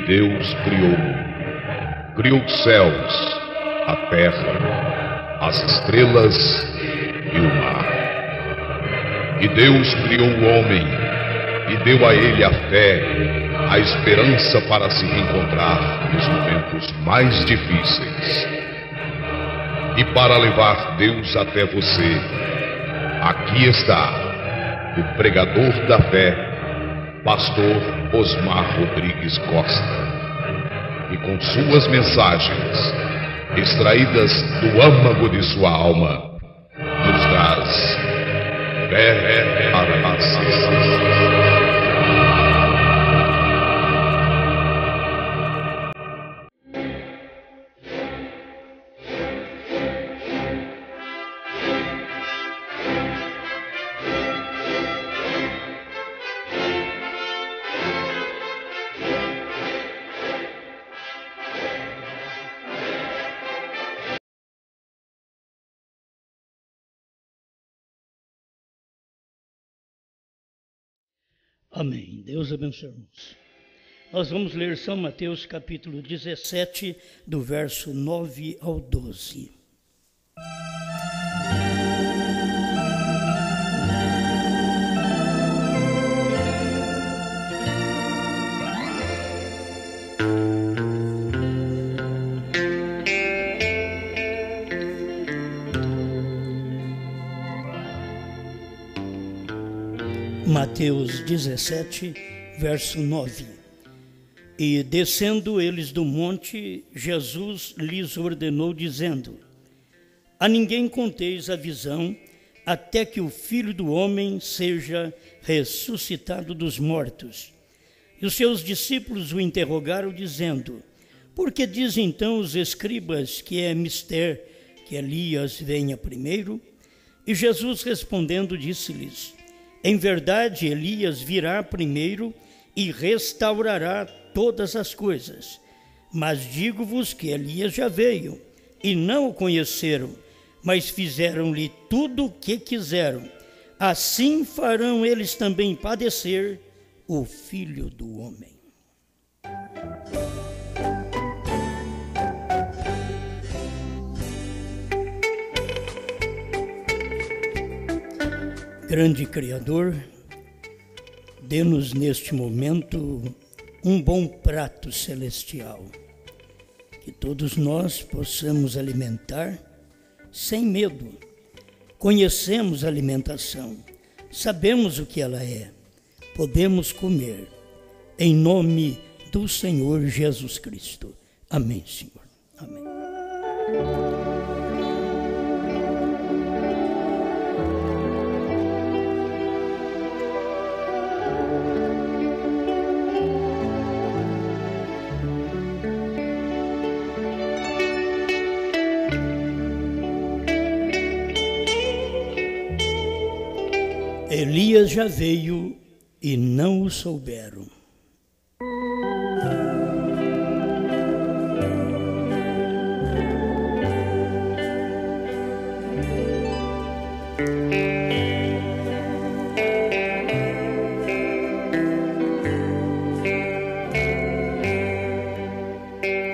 Deus criou os céus, a terra, as estrelas e o mar. E Deus criou o homem e deu a ele a fé, a esperança para se reencontrar nos momentos mais difíceis. E para levar Deus até você, aqui está o pregador da fé, pastor Osmar Rodrigues Costa, e com suas mensagens, extraídas do âmago de sua alma, nos traz fé para a nação. Amém. Deus abençoe, irmãos. Nós vamos ler São Mateus capítulo 17, do verso 9 ao 12. Mateus 17, verso 9. E descendo eles do monte, Jesus lhes ordenou, dizendo: a ninguém conteis a visão, até que o Filho do Homem seja ressuscitado dos mortos. E os seus discípulos o interrogaram, dizendo: por que dizem então os escribas que é mister que Elias venha primeiro? E Jesus respondendo disse-lhes: em verdade, Elias virá primeiro e restaurará todas as coisas. Mas digo-vos que Elias já veio, e não o conheceram, mas fizeram-lhe tudo o que quiseram. Assim farão eles também padecer o Filho do Homem. Grande Criador, dê-nos neste momento um bom prato celestial, que todos nós possamos alimentar sem medo. Conhecemos a alimentação, sabemos o que ela é, podemos comer, em nome do Senhor Jesus Cristo. Amém, Senhor. Amém. Elias já veio e não o souberam.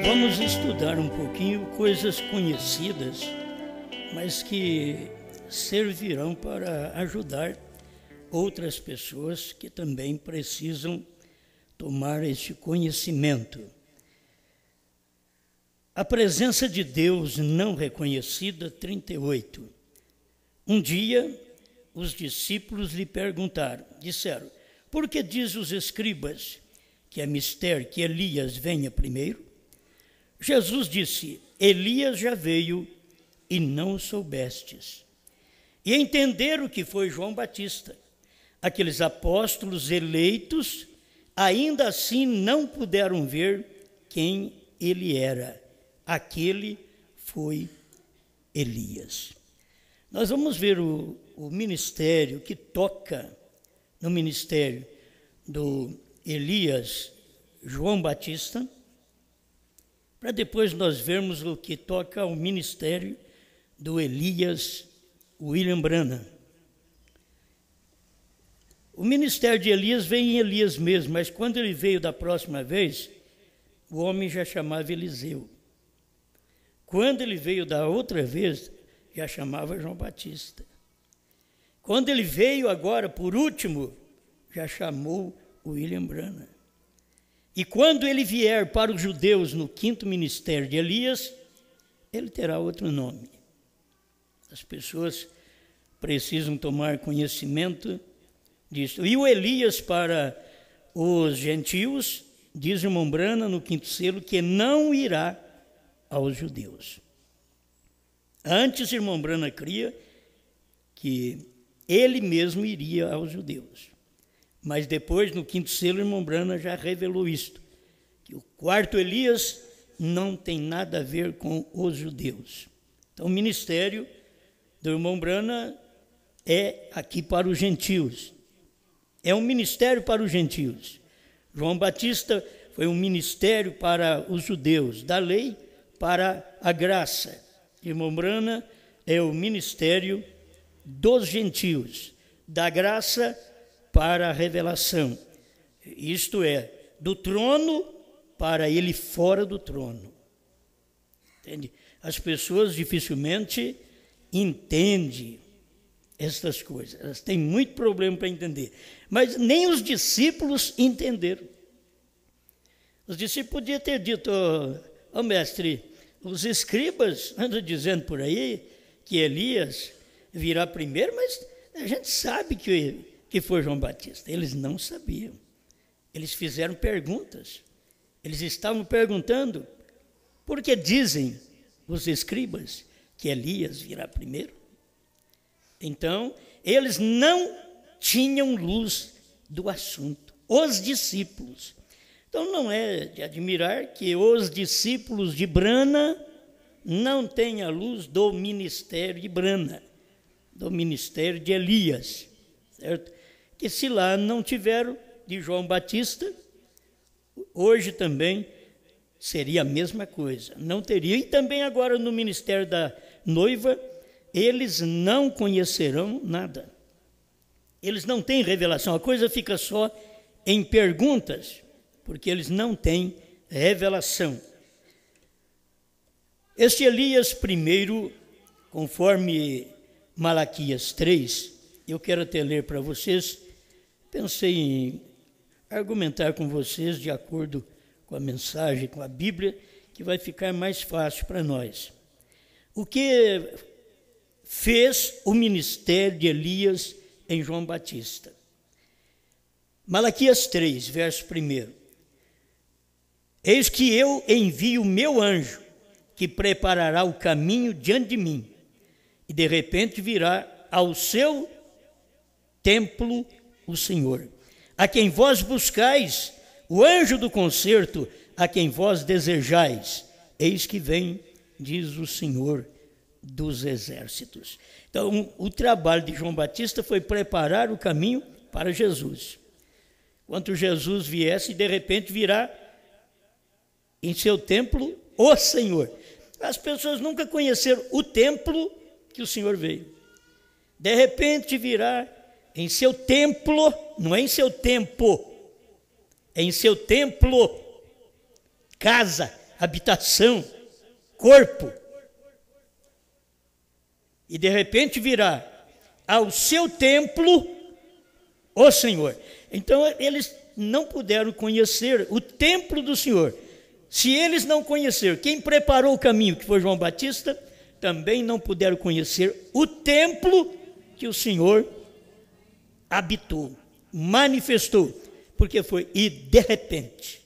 Vamos estudar um pouquinho coisas conhecidas, mas que servirão para ajudar outras pessoas que também precisam tomar este conhecimento. A presença de Deus não reconhecida, 38. Um dia, os discípulos lhe perguntaram, disseram: por que diz os escribas que é mister que Elias venha primeiro? Jesus disse: Elias já veio e não o soubestes. E entenderam que foi João Batista. Aqueles apóstolos eleitos, ainda assim não puderam ver quem ele era. Aquele foi Elias. Nós vamos ver o ministério que toca no ministério do Elias João Batista, para depois nós vermos o que toca ao ministério do Elias William Branham. O ministério de Elias vem em Elias mesmo, mas quando ele veio da próxima vez, o homem já chamava Eliseu. Quando ele veio da outra vez, já chamava João Batista. Quando ele veio agora, por último, já chamou William Branham. E quando ele vier para os judeus no 5º ministério de Elias, ele terá outro nome. As pessoas precisam tomar conhecimento disso. E o Elias para os gentios, diz o irmão Branham no 5º selo, que não irá aos judeus. Antes, o irmão Branham cria que ele mesmo iria aos judeus. Mas depois, no 5º selo, o irmão Branham já revelou isto, que o 4º Elias não tem nada a ver com os judeus. Então, o ministério do irmão Branham é aqui para os gentios. É um ministério para os gentios. João Batista foi um ministério para os judeus, da lei para a graça. Irmão Branham é o ministério dos gentios, da graça para a revelação. Isto é, do trono para ele fora do trono. Entende? As pessoas dificilmente entendem estas coisas. Elas têm muito problema para entender. Mas nem os discípulos entenderam. Os discípulos podiam ter dito, mestre, os escribas andam dizendo por aí que Elias virá primeiro, mas a gente sabe que foi João Batista. Eles não sabiam. Eles fizeram perguntas. Eles estavam perguntando, por que dizem os escribas que Elias virá primeiro? Então, eles não tinham luz do assunto, os discípulos. Então, não é de admirar que os discípulos de Branham não tenham a luz do ministério de Branham, do ministério de Elias, certo? Que se lá não tiveram de João Batista, hoje também seria a mesma coisa, não teria. E também agora no ministério da noiva, eles não conhecerão nada. Eles não têm revelação, a coisa fica só em perguntas, porque eles não têm revelação. Este Elias primeiro, conforme Malaquias 3, eu quero até ler para vocês, pensei em argumentar com vocês de acordo com a mensagem, com a Bíblia, que vai ficar mais fácil para nós. O que fez o ministério de Elias em João Batista? Malaquias 3, verso 1. Eis que eu envio o meu anjo, que preparará o caminho diante de mim, e de repente virá ao seu templo o Senhor, a quem vós buscais, o anjo do concerto, a quem vós desejais. Eis que vem, diz o Senhor dos exércitos. Então, o trabalho de João Batista foi preparar o caminho para Jesus. Quando Jesus viesse, de repente virá em seu templo o Senhor. As pessoas nunca conheceram o templo que o Senhor veio. De repente virá em seu templo, não é em seu tempo, é em seu templo, casa, habitação, corpo. E de repente virá ao seu templo o Senhor. Então eles não puderam conhecer o templo do Senhor. Se eles não conheceram quem preparou o caminho, que foi João Batista, também não puderam conhecer o templo que o Senhor habitou, manifestou, porque foi e de repente.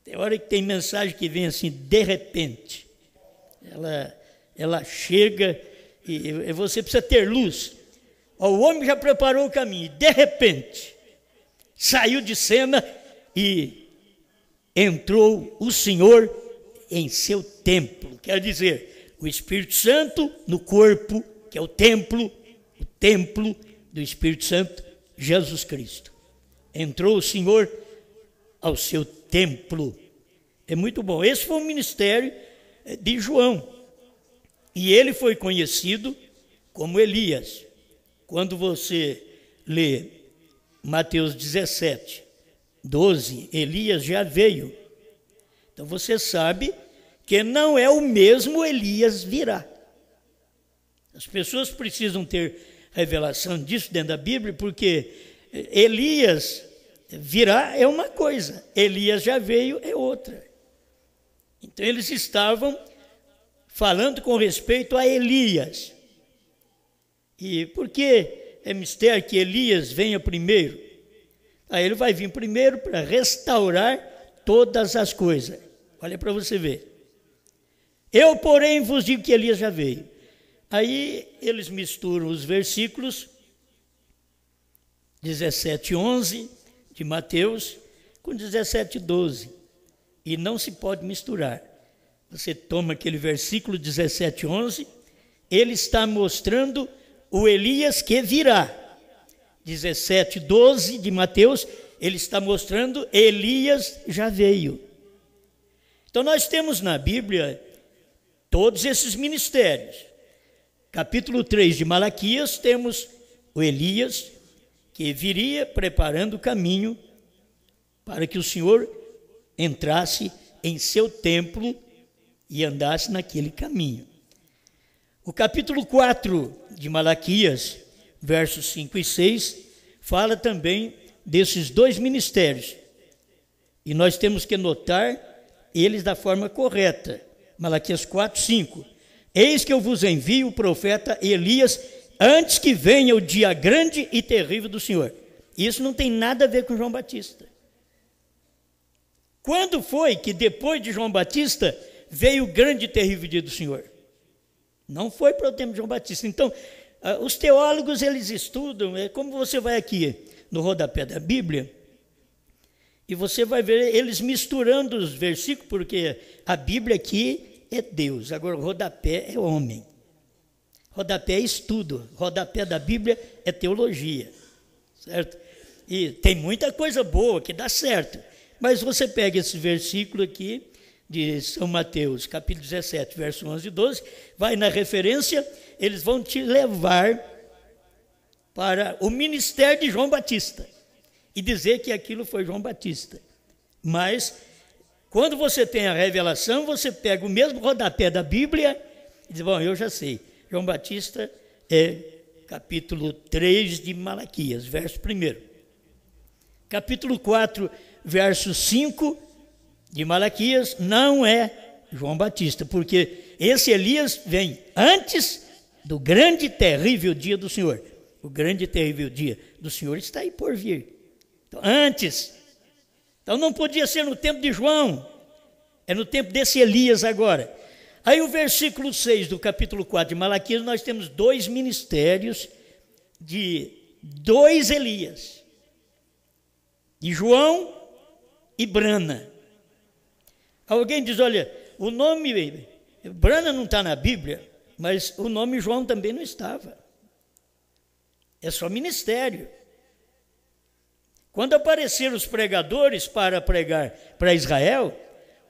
Tem hora que tem mensagem que vem assim, de repente. Ela chega e você precisa ter luz. O homem já preparou o caminho, de repente, saiu de cena e entrou o Senhor em seu templo. Quer dizer, o Espírito Santo no corpo, que é o templo do Espírito Santo, Jesus Cristo. Entrou o Senhor ao seu templo. É muito bom. Esse foi o ministério de João. E ele foi conhecido como Elias. Quando você lê Mateus 17, 12, Elias já veio. Então você sabe que não é o mesmo Elias virá. As pessoas precisam ter revelação disso dentro da Bíblia, porque Elias virá é uma coisa, Elias já veio é outra. Então eles estavam falando com respeito a Elias. E por que é mistério que Elias venha primeiro? Aí ele vai vir primeiro para restaurar todas as coisas. Olha para você ver. Eu, porém, vos digo que Elias já veio. Aí eles misturam os versículos 17:11 de Mateus com 17:12. E não se pode misturar. Você toma aquele versículo 17:11, ele está mostrando o Elias que virá. 17:12 de Mateus, ele está mostrando Elias já veio. Então nós temos na Bíblia todos esses ministérios. Capítulo 3 de Malaquias, temos o Elias que viria preparando o caminho para que o Senhor entrasse em seu templo e andasse naquele caminho. O capítulo 4 de Malaquias, versos 5 e 6, fala também desses dois ministérios. E nós temos que notar eles da forma correta. Malaquias 4, 5. Eis que eu vos envio o profeta Elias antes que venha o dia grande e terrível do Senhor. Isso não tem nada a ver com João Batista. Quando foi que depois de João Batista veio o grande e terrível dia do Senhor? Não foi para o tempo de João Batista. Então, os teólogos, eles estudam, como você vai aqui no rodapé da Bíblia, e você vai ver eles misturando os versículos, porque a Bíblia aqui é Deus, agora o rodapé é homem. Rodapé é estudo, rodapé da Bíblia é teologia, certo? E tem muita coisa boa que dá certo, mas você pega esse versículo aqui, de São Mateus, capítulo 17, verso 11 e 12, vai na referência, eles vão te levar para o ministério de João Batista e dizer que aquilo foi João Batista. Mas, quando você tem a revelação, você pega o mesmo rodapé da Bíblia e diz, bom, eu já sei, João Batista é capítulo 3 de Malaquias, verso 1. Capítulo 4, verso 5 de Malaquias, não é João Batista, porque esse Elias vem antes do grande e terrível dia do Senhor. O grande e terrível dia do Senhor está aí por vir. Então, antes. Então não podia ser no tempo de João, é no tempo desse Elias agora. Aí o versículo 6 do capítulo 4 de Malaquias, nós temos dois ministérios de dois Elias, de João e Brana. Alguém diz, olha, o nome Brana não está na Bíblia, mas o nome João também não estava. É só ministério. Quando apareceram os pregadores para pregar para Israel,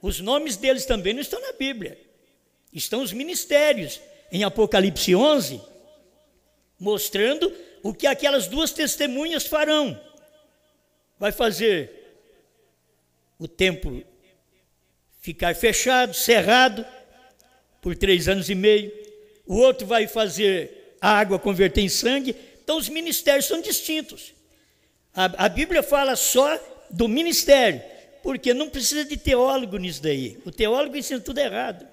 os nomes deles também não estão na Bíblia. Estão os ministérios, em Apocalipse 11, mostrando o que aquelas duas testemunhas farão. Vai fazer o templo ficar fechado, cerrado, por 3 anos e meio. O outro vai fazer a água converter em sangue. Então os ministérios são distintos. A Bíblia fala só do ministério, porque não precisa de teólogo nisso daí. O teólogo ensina tudo errado.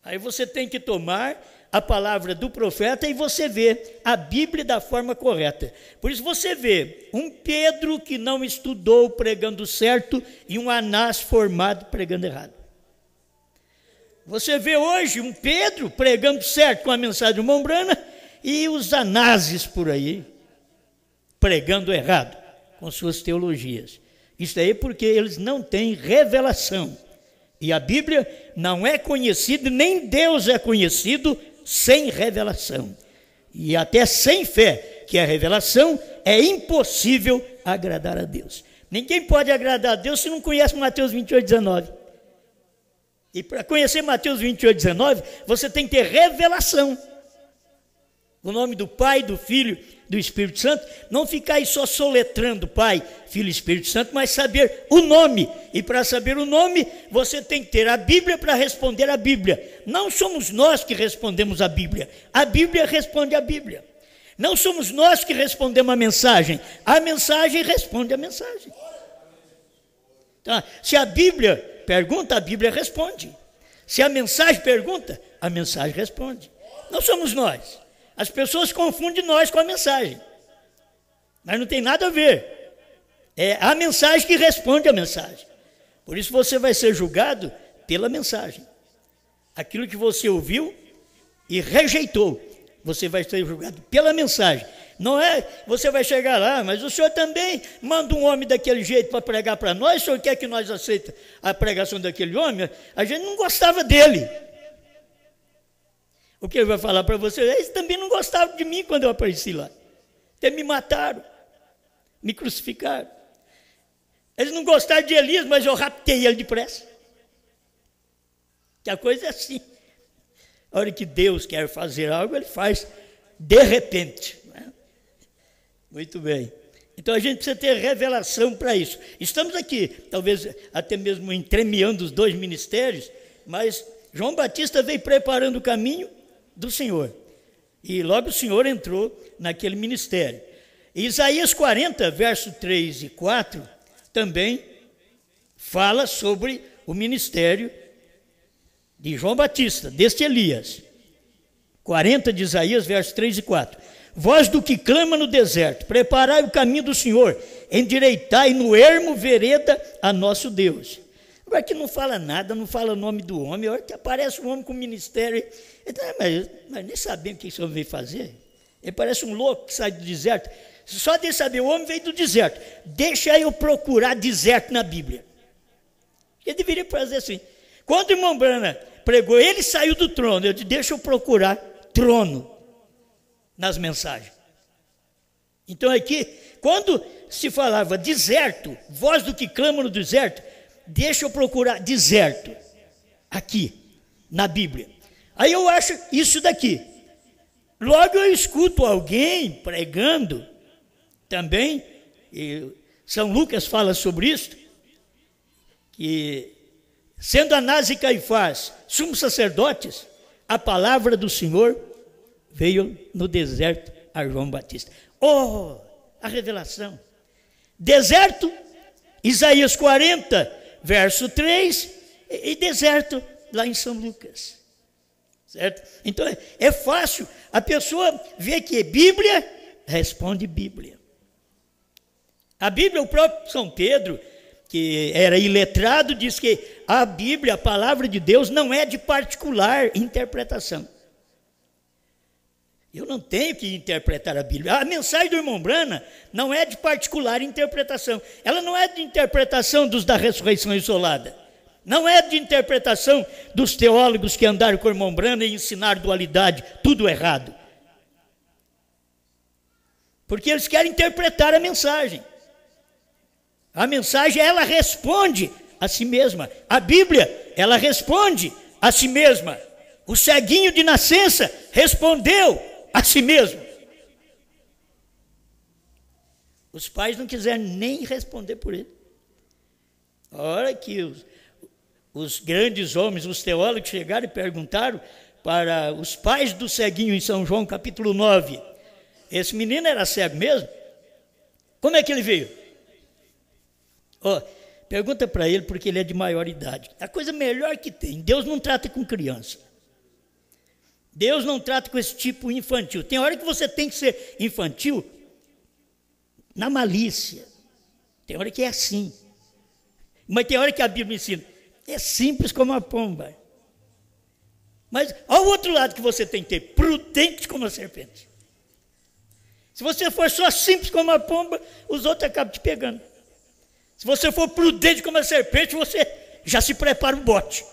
Aí você tem que tomar a palavra do profeta e você vê a Bíblia da forma correta. Por isso você vê um Pedro que não estudou pregando certo e um Anás formado pregando errado. Você vê hoje um Pedro pregando certo com a mensagem de irmão Brana e os Anáses por aí pregando errado com suas teologias. Isso aí porque eles não têm revelação. E a Bíblia não é conhecida, nem Deus é conhecido sem revelação. E até sem fé, que é a revelação, é impossível agradar a Deus. Ninguém pode agradar a Deus se não conhece Mateus 28, 19. E para conhecer Mateus 28, 19, você tem que ter revelação. o nome do Pai, do Filho, do Espírito Santo, não ficar aí só soletrando Pai, Filho e Espírito Santo, mas saber o nome. E para saber o nome, você tem que ter a Bíblia para responder a Bíblia. Não somos nós que respondemos a Bíblia responde a Bíblia. Não somos nós que respondemos a mensagem responde a mensagem. Então, se a Bíblia pergunta, a Bíblia responde. Se a mensagem pergunta, a mensagem responde. Não somos nós. As pessoas confundem nós com a mensagem, mas não tem nada a ver. É a mensagem que responde a mensagem. Por isso você vai ser julgado pela mensagem. Aquilo que você ouviu e rejeitou, você vai ser julgado pela mensagem. Não é, você vai chegar lá, mas o senhor também manda um homem daquele jeito para pregar para nós, o senhor quer que nós aceitemos a pregação daquele homem? A gente não gostava dele. O que ele vai falar para você? Eles também não gostavam de mim quando eu apareci lá. Até me mataram, me crucificaram. Eles não gostaram de Elias, mas eu raptei ele depressa. Que a coisa é assim. A hora que Deus quer fazer algo, ele faz de repente. Né? Muito bem. Então a gente precisa ter revelação para isso. Estamos aqui, talvez até mesmo entremeando os dois ministérios, mas João Batista veio preparando o caminho do Senhor. E logo o Senhor entrou naquele ministério. E Isaías 40, verso 3 e 4, também fala sobre o ministério de João Batista, deste Elias. 40 de Isaías, verso 3 e 4. Voz do que clama no deserto, preparai o caminho do Senhor, endireitai no ermo vereda a nosso Deus. Agora que não fala nada, não fala o nome do homem, a hora que aparece um homem com ministério, mas nem sabemos o que esse homem veio fazer. Ele parece um louco que sai do deserto. Só de saber, o homem veio do deserto. Deixa eu procurar deserto na Bíblia. Ele deveria fazer assim. Quando o irmão Brana pregou, ele saiu do trono. Eu disse, deixa eu procurar trono nas mensagens. Então aqui, quando se falava deserto, voz do que clama no deserto, deixa eu procurar deserto aqui na Bíblia. Aí eu acho isso daqui. Logo eu escuto alguém pregando também, e São Lucas fala sobre isso, que sendo Anás e Caifás sumos sacerdotes, a palavra do Senhor veio no deserto a João Batista. Oh, a revelação. Deserto, Isaías 40, verso 3, e deserto lá em São Lucas. Certo? Então é fácil a pessoa ver que Bíblia responde Bíblia. A Bíblia, o próprio São Pedro, que era iletrado, diz que a Bíblia, a palavra de Deus, não é de particular interpretação. Eu não tenho que interpretar a Bíblia. A mensagem do irmão Brana não é de particular interpretação. Ela não é de interpretação dos da ressurreição isolada. Não é de interpretação dos teólogos que andaram com o irmão Brana e ensinaram dualidade, tudo errado. Porque eles querem interpretar a mensagem. A mensagem, ela responde a si mesma. A Bíblia, ela responde a si mesma. O ceguinho de nascença respondeu a si mesmo. Os pais não quiseram nem responder por ele. A hora que os grandes homens, os teólogos chegaram e perguntaram para os pais do ceguinho em São João, capítulo 9. Esse menino era cego mesmo? Como é que ele veio? Pergunta para ele, porque ele é de maior idade. A coisa melhor que tem, Deus não trata com criança. Deus não trata com esse tipo infantil. Tem hora que você tem que ser infantil na malícia. Tem hora que é assim. Mas tem hora que a Bíblia ensina, é simples como a pomba. Mas ao outro lado que você tem que ter, prudente como a serpente. Se você for só simples como a pomba, os outros acabam te pegando. Se você for prudente como a serpente, você já se prepara o bote.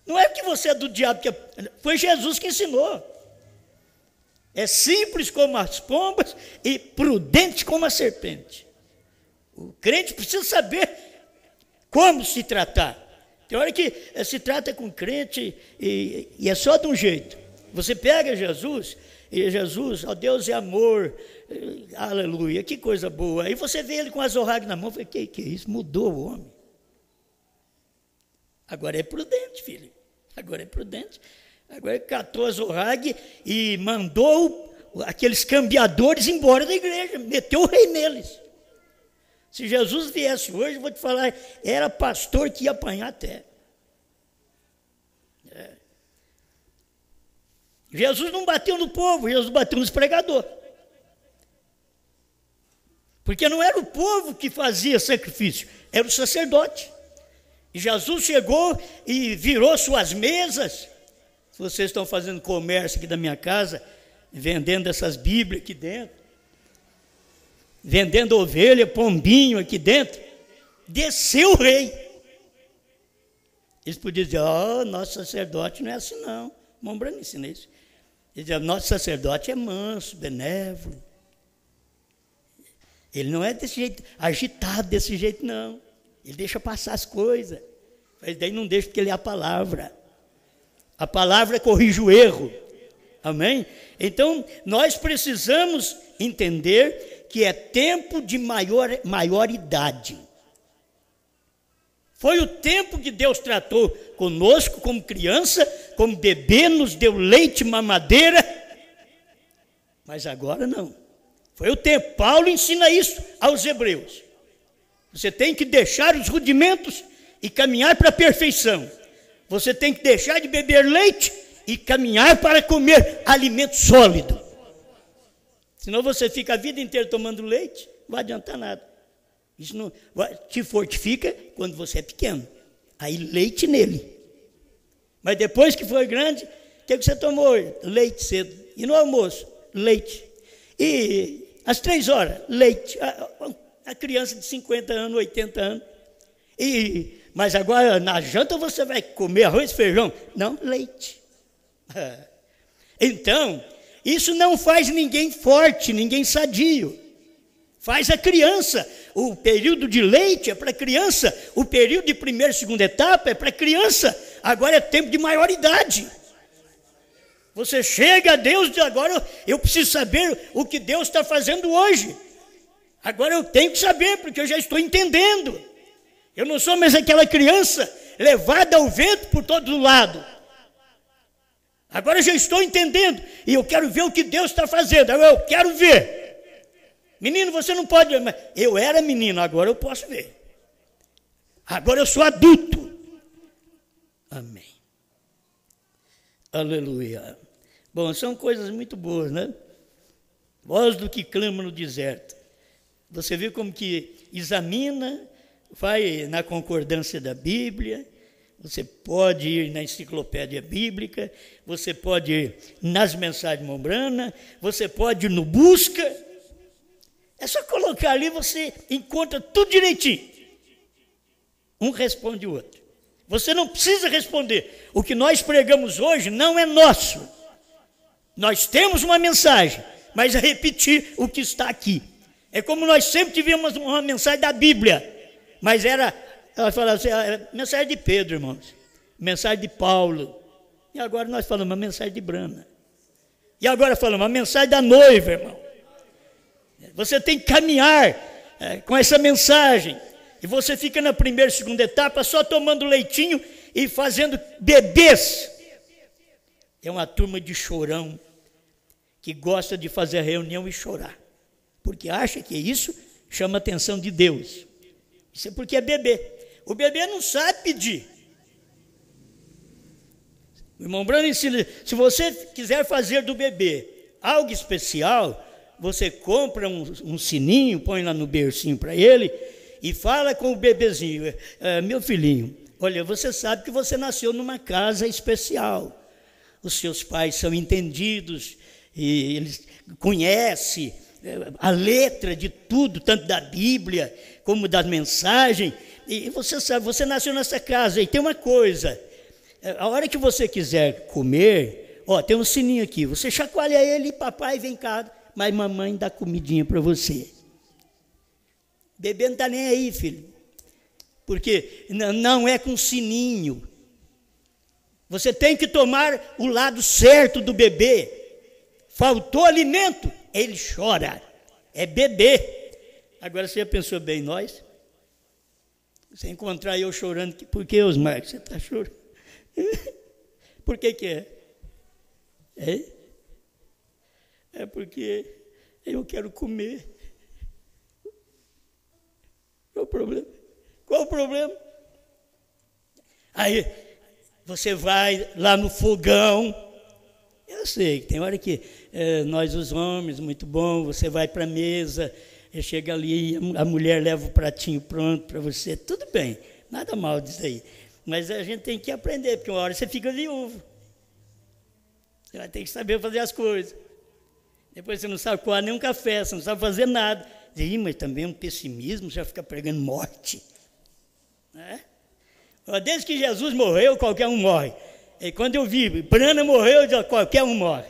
Não é que você é do diabo, foi Jesus que ensinou. É simples como as pombas e prudente como a serpente. O crente precisa saber como se tratar. Tem hora que se trata com crente e é só de um jeito. Você pega Jesus, e Jesus, ó, Deus é amor, aleluia, que coisa boa. Aí você vê ele com a zorraga na mão, fala, que é isso? Mudou o homem. Agora é prudente, filho. Agora é prudente. Agora catou a zorrague e mandou aqueles cambiadores embora da igreja, meteu o rei neles. Se Jesus viesse hoje, eu vou te falar, era pastor que ia apanhar até. Jesus não bateu no povo, Jesus bateu nos pregadores. Porque não era o povo que fazia sacrifício, era o sacerdote. E Jesus chegou e virou suas mesas. Se vocês estão fazendo comércio aqui da minha casa, vendendo essas Bíblias aqui dentro, vendendo ovelha, pombinho aqui dentro, desceu o rei. Eles podiam dizer, nosso sacerdote não é assim não. Irmão Brano ensina isso. Ele dizia, nosso sacerdote é manso, benévolo. Ele não é desse jeito, agitado desse jeito, não. Ele deixa passar as coisas. Mas daí não deixa porque ele é a palavra. A palavra corrige o erro. Amém? Então, nós precisamos entender que é tempo de maior idade. Foi o tempo que Deus tratou conosco como criança, como bebê, nos deu leite, mamadeira, mas agora não. Foi o tempo. Paulo ensina isso aos hebreus. Você tem que deixar os rudimentos e caminhar para a perfeição. Você tem que deixar de beber leite e caminhar para comer alimento sólido. Senão você fica a vida inteira tomando leite, não vai adiantar nada. Isso não te fortifica quando você é pequeno. Aí leite nele. Mas depois que for grande, o que você tomou? Leite cedo. E no almoço? Leite. E às 3 horas? Leite. A criança de 50 anos, 80 anos. Mas agora na janta você vai comer arroz e feijão? Não, leite. Então, isso não faz ninguém forte, ninguém sadio. Faz a criança. O período de leite é para criança. O período de primeira e segunda etapa é para criança. Agora é tempo de maioridade. Você chega a Deus e diz, agora eu preciso saber o que Deus está fazendo hoje. Agora eu tenho que saber, porque eu já estou entendendo. Eu não sou mais aquela criança levada ao vento por todo lado. Agora eu já estou entendendo. E eu quero ver o que Deus está fazendo. Eu quero ver. Menino, você não pode ver, mas eu era menino, agora eu posso ver. Agora eu sou adulto. Amém. Aleluia. Bom, são coisas muito boas, né? Voz do que clama no deserto. Você viu como que examina, vai na concordância da Bíblia, você pode ir na enciclopédia bíblica, você pode ir nas mensagens de Mombrana, você pode ir no Busca. É só colocar ali, você encontra tudo direitinho. Um responde o outro. Você não precisa responder. O que nós pregamos hoje não é nosso. Nós temos uma mensagem, mas é repetir o que está aqui. É como nós sempre tivemos uma mensagem da Bíblia, mas era mensagem de Pedro, irmãos, mensagem de Paulo. E agora nós falamos uma mensagem de Brana. E agora falamos uma mensagem da noiva, irmão. Você tem que caminhar com essa mensagem. E você fica na primeira e segunda etapa só tomando leitinho e fazendo bebês. É uma turma de chorão que gosta de fazer a reunião e chorar. Porque acha que isso chama a atenção de Deus. Isso é porque é bebê. O bebê não sabe pedir. O irmão Brano ensina, se você quiser fazer do bebê algo especial, você compra um sininho, põe lá no bercinho para ele e fala com o bebezinho, meu filhinho, olha, você sabe que você nasceu numa casa especial. Os seus pais são entendidos e eles conhecem a letra de tudo, tanto da Bíblia como da mensagem. E você sabe, você nasceu nessa casa. E tem uma coisa, a hora que você quiser comer, tem um sininho aqui, você chacoalha ele, papai vem cá, mas mamãe dá comidinha para você. Bebê não está nem aí, filho, porque não é com sininho. Você tem que tomar o lado certo do bebê. Faltou alimento, ele chora. É bebê. Agora você já pensou bem, nós? Você encontrar eu chorando, por que, Osmar, que você está chorando? Por que é? É porque eu quero comer. Qual o problema? Qual o problema? Aí você vai lá no fogão. Eu sei que tem hora que nós os homens, muito bom, você vai para a mesa, chega ali, a mulher leva o pratinho pronto para você, tudo bem, nada mal disso aí. Mas a gente tem que aprender, porque uma hora você fica viúvo. Você vai ter que saber fazer as coisas. Depois você não sabe coar nem um café, você não sabe fazer nada. Ih, mas também um pessimismo, já fica pregando morte. Né? Desde que Jesus morreu, qualquer um morre. E quando eu vi, Brana morreu, eu digo, qualquer um morre.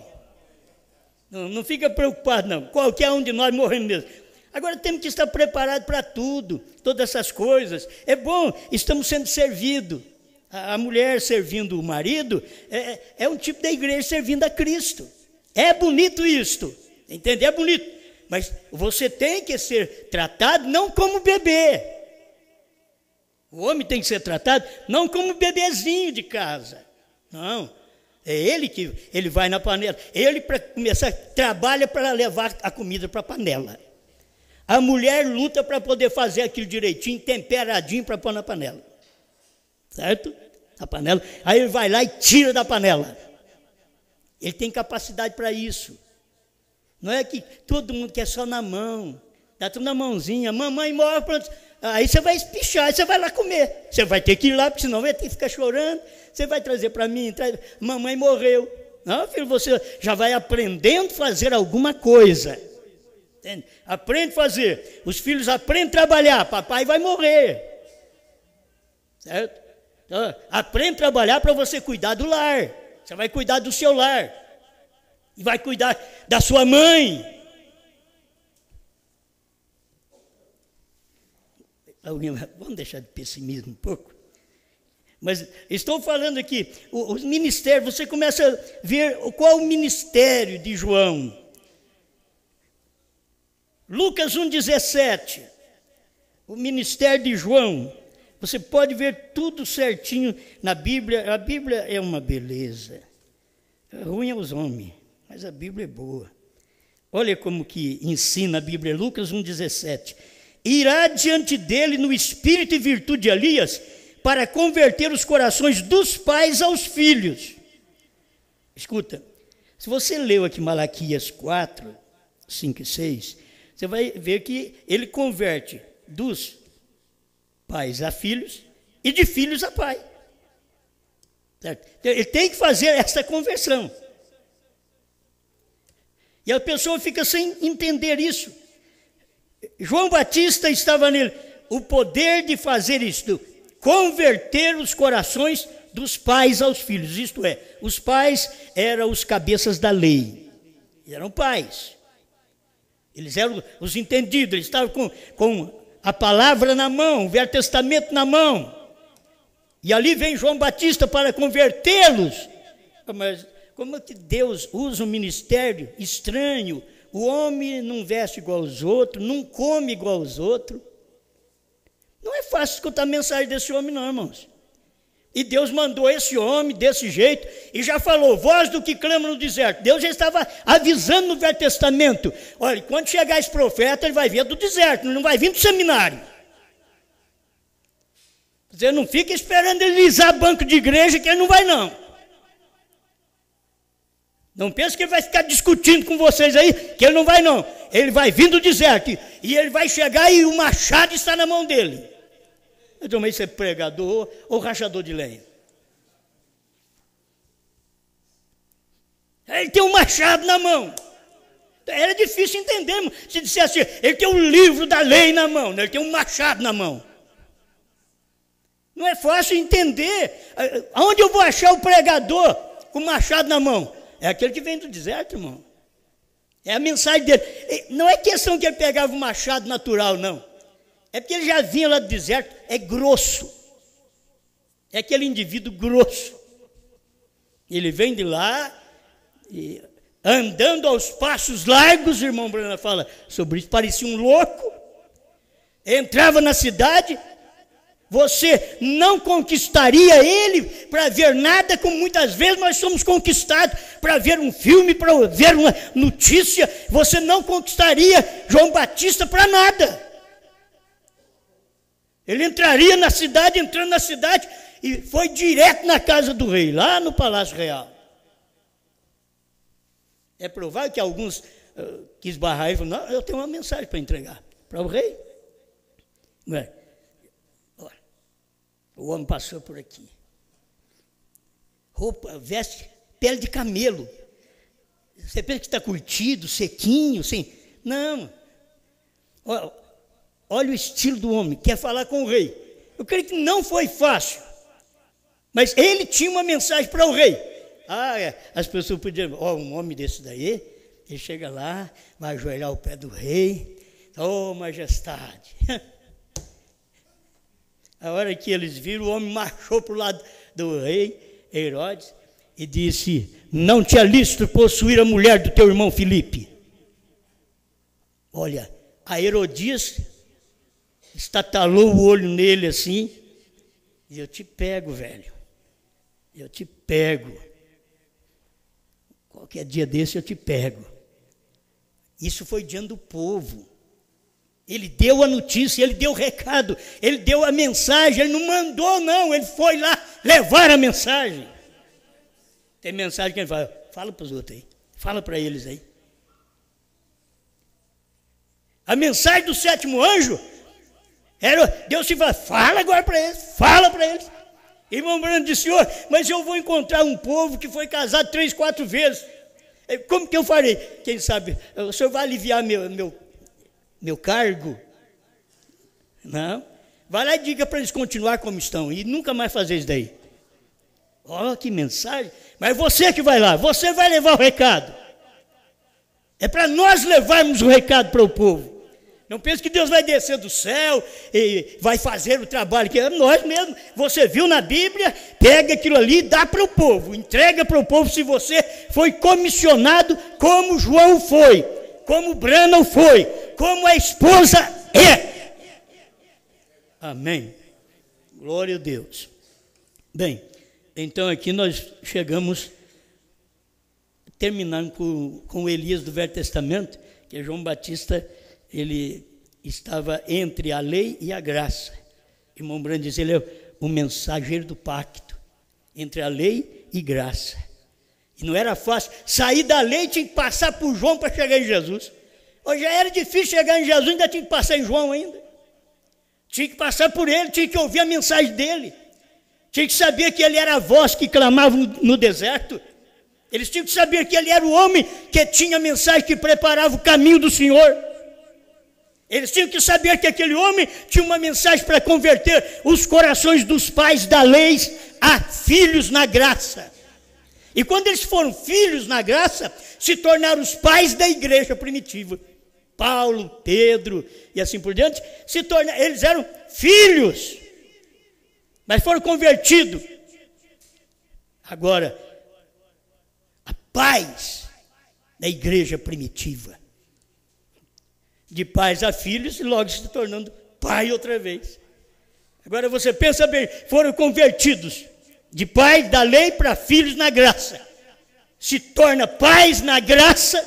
Não fica preocupado, não. Qualquer um de nós morremos mesmo. Agora temos que estar preparados para tudo, todas essas coisas. É bom, estamos sendo servidos. A mulher servindo o marido é um tipo da igreja servindo a Cristo. É bonito isto, entende? É bonito. Mas você tem que ser tratado não como bebê. O homem tem que ser tratado não como bebezinho de casa. Não. É ele que ele vai na panela. Ele, para começar, trabalha para levar a comida para a panela. A mulher luta para poder fazer aquilo direitinho, temperadinho para pôr na panela. Certo? Na panela. Aí ele vai lá e tira da panela. Ele tem capacidade para isso. Não é que todo mundo quer só na mão. Dá tudo na mãozinha. Mamãe morre, pronto. Aí você vai espichar, aí você vai lá comer. Você vai ter que ir lá, porque senão vai ter que ficar chorando. Você vai trazer para mim, mamãe morreu. Não, filho, você já vai aprendendo a fazer alguma coisa. Entende? Aprende a fazer. Os filhos aprendem a trabalhar. Papai vai morrer. Certo? Então, aprende a trabalhar para você cuidar do lar. Você vai cuidar do seu lar. E vai cuidar da sua mãe. Vamos deixar de pessimismo um pouco. Mas estou falando aqui, os ministérios, você começa a ver qual o ministério de João. Lucas 1,17, o ministério de João. Você pode ver tudo certinho na Bíblia. A Bíblia é uma beleza. Ruim é os homens, mas a Bíblia é boa. Olha como que ensina a Bíblia, Lucas 1,17. Irá diante dele no espírito e virtude de Elias, para converter os corações dos pais aos filhos. Escuta, se você leu aqui Malaquias 4, 5 e 6, você vai ver que ele converte dos pais a filhos e de filhos a pai. Certo? Ele tem que fazer essa conversão. E a pessoa fica sem entender isso. João Batista estava nele. O poder de fazer isto, converter os corações dos pais aos filhos. Isto é, os pais eram os cabeças da lei. Eram pais. Eles eram os entendidos. Eles estavam com a palavra na mão, o Velho Testamento na mão. E ali vem João Batista para convertê-los. Mas como é que Deus usa um ministério estranho? O homem não veste igual aos outros, não come igual aos outros. Não é fácil escutar a mensagem desse homem, não, irmãos. E Deus mandou esse homem desse jeito e já falou, voz do que clama no deserto. Deus já estava avisando no Velho Testamento. Olha, quando chegar esse profeta, ele vai vir do deserto, não vai vir do seminário. Você não fica esperando ele lisar banco de igreja, que ele não vai, não. Não pense que ele vai ficar discutindo com vocês aí, que ele não vai, não. Ele vai vir do deserto e ele vai chegar e o machado está na mão dele. Eu também ser pregador ou rachador de lenha. Ele tem um machado na mão. Era difícil entender, se dissesse assim, ele tem um livro da lei na mão, ele tem um machado na mão. Não é fácil entender. Aonde eu vou achar o pregador com o machado na mão? É aquele que vem do deserto, irmão. É a mensagem dele. Não é questão que ele pegava o machado natural, não. É porque ele já vinha lá do deserto, é grosso. É aquele indivíduo grosso. Ele vem de lá, e andando aos passos largos, o irmão Brana fala sobre isso, parecia um louco, entrava na cidade. Você não conquistaria ele para ver nada, como muitas vezes nós somos conquistados para ver um filme, para ver uma notícia. Você não conquistaria João Batista para nada. Ele entraria na cidade, entrando na cidade, e foi direto na casa do rei, lá no Palácio Real. É provável que alguns quis barrar e falaram, não, eu tenho uma mensagem para entregar para o rei. Não é? Olha, o homem passou por aqui. Roupa, veste, pele de camelo. Você pensa que está curtido, sequinho, assim? Não. Olha o estilo do homem, quer falar com o rei. Eu creio que não foi fácil, mas ele tinha uma mensagem para o rei. As pessoas podiam, um homem desse daí, ele chega lá, vai ajoelhar ao pé do rei, majestade. A hora que eles viram, o homem marchou para o lado do rei, Herodes, e disse, não te alistes possuir a mulher do teu irmão Filipe. Olha, a Herodias estatalou o olho nele assim, e eu te pego, velho, eu te pego, qualquer dia desse eu te pego. Isso foi diante do povo. Ele deu a notícia, ele deu o recado, ele deu a mensagem, ele não mandou não, ele foi lá levar a mensagem. Tem mensagem que ele fala para os outros aí, fala para eles aí. A mensagem do sétimo anjo, Deus se fala agora para eles, fala para eles. Irmão Brando disse, Senhor, mas eu vou encontrar um povo que foi casado 3, 4 vezes. Como que eu farei? Quem sabe, o senhor vai aliviar meu cargo? Não. Vai lá e diga para eles continuar como estão e nunca mais fazer isso daí. Olha que mensagem. Mas você que vai lá, você vai levar o recado. É para nós levarmos o recado para o povo. Não pense que Deus vai descer do céu e vai fazer o trabalho que é nós mesmos. Você viu na Bíblia, pega aquilo ali e dá para o povo, entrega para o povo se você foi comissionado como João foi, como Branham foi, como a esposa é. Amém. Glória a Deus. Bem, então aqui nós chegamos, terminando com Elias do Velho Testamento, que é João Batista. Ele estava entre a lei e a graça. Irmão Brando diz, ele é o mensageiro do pacto, entre a lei e graça. E não era fácil, sair da lei tinha que passar por João para chegar em Jesus. Hoje já era difícil chegar em Jesus, ainda tinha que passar em João ainda. Tinha que passar por ele, tinha que ouvir a mensagem dele. Tinha que saber que ele era a voz que clamava no deserto. Eles tinham que saber que ele era o homem que tinha a mensagem que preparava o caminho do Senhor. Eles tinham que saber que aquele homem tinha uma mensagem para converter os corações dos pais da lei a filhos na graça. E quando eles foram filhos na graça, se tornaram os pais da igreja primitiva. Paulo, Pedro e assim por diante, eles eram filhos, mas foram convertidos. Agora, a paz da igreja primitiva. De pais a filhos e logo se tornando pai outra vez. Agora você pensa bem, foram convertidos de pais da lei para filhos na graça. Se torna pais na graça,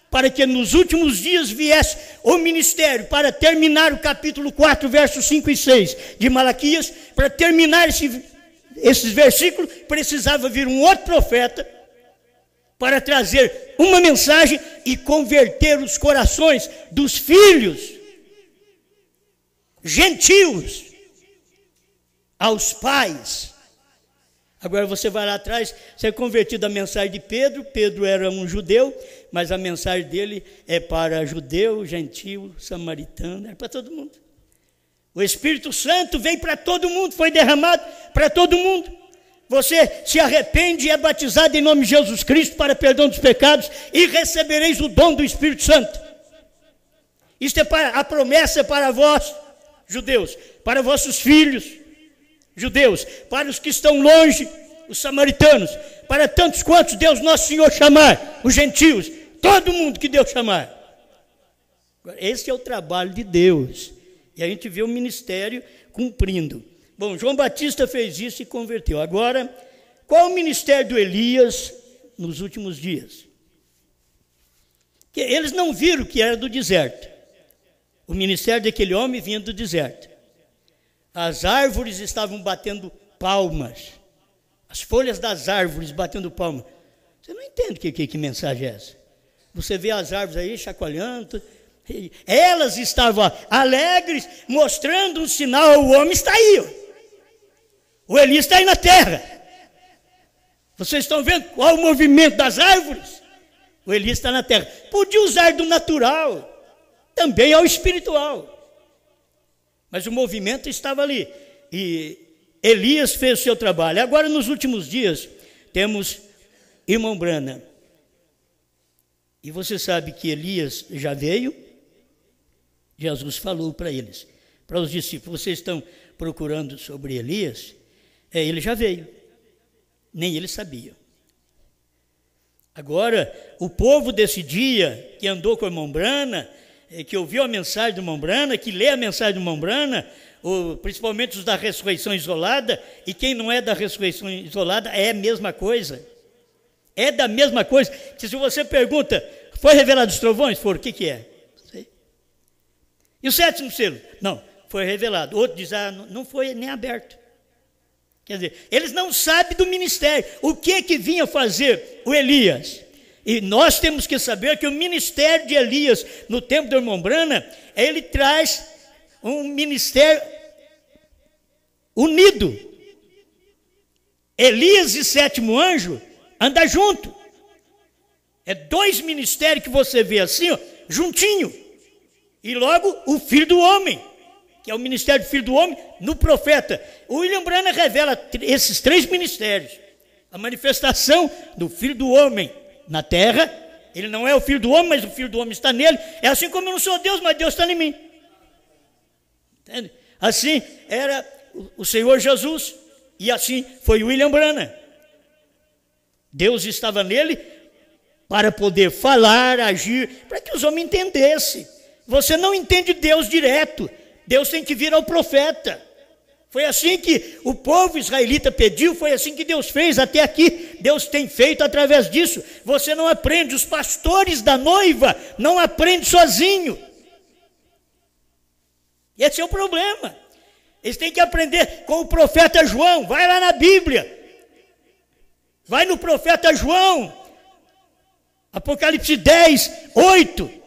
para que nos últimos dias viesse o ministério, para terminar o capítulo 4, versos 5 e 6 de Malaquias, para terminar esses versículos, precisava vir um outro profeta, para trazer uma mensagem e converter os corações dos filhos gentios aos pais. Agora você vai lá atrás, você é convertido à mensagem de Pedro. Pedro era um judeu, mas a mensagem dele é para judeu, gentio, samaritano, é para todo mundo. O Espírito Santo vem para todo mundo, foi derramado para todo mundo. Você se arrepende e é batizado em nome de Jesus Cristo para perdão dos pecados e recebereis o dom do Espírito Santo. Isto é a promessa para vós, judeus, para vossos filhos, judeus, para os que estão longe, os samaritanos, para tantos quantos Deus nosso Senhor chamar, os gentios, todo mundo que Deus chamar. Esse é o trabalho de Deus. E a gente vê o ministério cumprindo. Bom, João Batista fez isso e converteu. Agora, qual o ministério do Elias nos últimos dias? Que eles não viram que era do deserto. O ministério daquele homem vinha do deserto. As árvores estavam batendo palmas. As folhas das árvores batendo palmas. Você não entende que mensagem é essa? Você vê as árvores aí chacoalhando. Elas estavam alegres, mostrando um sinal. O homem está aí. O Elias está aí na terra. Vocês estão vendo qual o movimento das árvores? O Elias está na terra. Podia usar do natural, também ao espiritual. Mas o movimento estava ali. E Elias fez o seu trabalho. Agora, nos últimos dias, temos irmão Branham. E você sabe que Elias já veio. Jesus falou para eles, para os discípulos, vocês estão procurando sobre Elias? Ele já veio. Nem eles sabiam. Agora, o povo desse dia, que andou com o irmão Branham, que ouviu a mensagem do irmão Branham, que lê a mensagem do irmão Branham, principalmente os da ressurreição isolada, e quem não é da ressurreição isolada é a mesma coisa. É da mesma coisa. Que se você pergunta, foi revelado os trovões? Foram, o que é? Sei. E o sétimo selo? Não, foi revelado. Outro diz, não foi nem aberto. Quer dizer, eles não sabem do ministério. O que vinha fazer o Elias? E nós temos que saber que o ministério de Elias, no tempo do irmão Branham, ele traz um ministério unido. Elias e sétimo anjo andam junto. É dois ministérios que você vê assim, ó, juntinho. E logo o Filho do Homem, que é o ministério do Filho do Homem, no profeta. O William Branham revela esses três ministérios. A manifestação do Filho do Homem na terra. Ele não é o Filho do Homem, mas o Filho do Homem está nele. É assim como eu não sou Deus, mas Deus está em mim. Entende? Assim era o Senhor Jesus. E assim foi o William Branham. Deus estava nele para poder falar, agir, para que os homens entendessem. Você não entende Deus direto. Deus tem que vir ao profeta. Foi assim que o povo israelita pediu, foi assim que Deus fez até aqui. Deus tem feito através disso. Você não aprende, os pastores da noiva não aprendem sozinho. Esse é o problema. Eles têm que aprender com o profeta João. Vai lá na Bíblia. Vai no profeta João. Apocalipse 10, 8.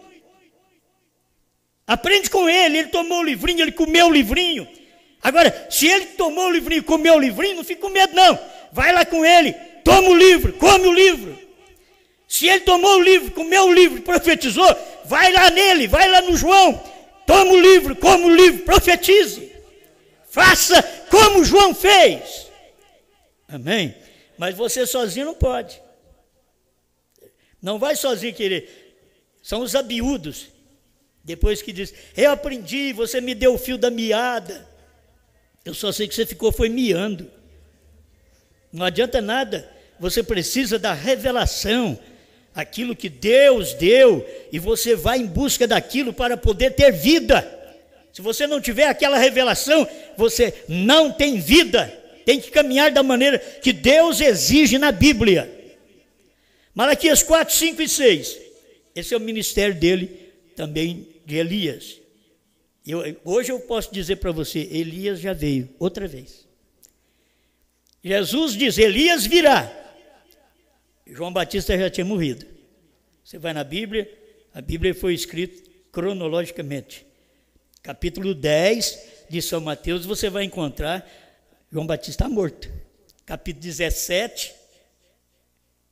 Aprende com ele tomou o livrinho, ele comeu o livrinho. Agora, se ele tomou o livrinho e comeu o livrinho, não fica com medo não. Vai lá com ele, toma o livro, come o livro. Se ele tomou o livro, comeu o livro, profetizou, vai lá nele, vai lá no João, toma o livro, come o livro, profetize. Faça como João fez. Amém? Mas você sozinho não pode. Não vai sozinho querer. São os abiúdos. Depois que diz, eu aprendi, você me deu o fio da meada. Eu só sei que você foi miando. Não adianta nada. Você precisa da revelação. Aquilo que Deus deu. E você vai em busca daquilo para poder ter vida. Se você não tiver aquela revelação, você não tem vida. Tem que caminhar da maneira que Deus exige na Bíblia. Malaquias 4, 5 e 6. Esse é o ministério dele, também de Elias. Hoje eu posso dizer para você, Elias já veio, outra vez. Jesus diz, Elias virá. João Batista já tinha morrido. Você vai na Bíblia, a Bíblia foi escrita cronologicamente. Capítulo 10 de São Mateus, você vai encontrar João Batista morto. Capítulo 17,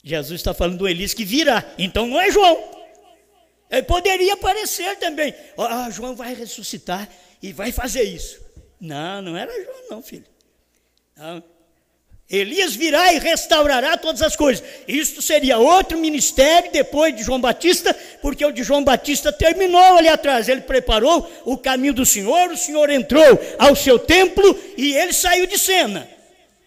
Jesus está falando do Elias que virá. Então não é João. Ele poderia aparecer também. João vai ressuscitar e vai fazer isso. Não era João não, filho. Não. Elias virá e restaurará todas as coisas. Isto seria outro ministério depois de João Batista, porque o de João Batista terminou ali atrás. Ele preparou o caminho do Senhor, o Senhor entrou ao seu templo e ele saiu de cena.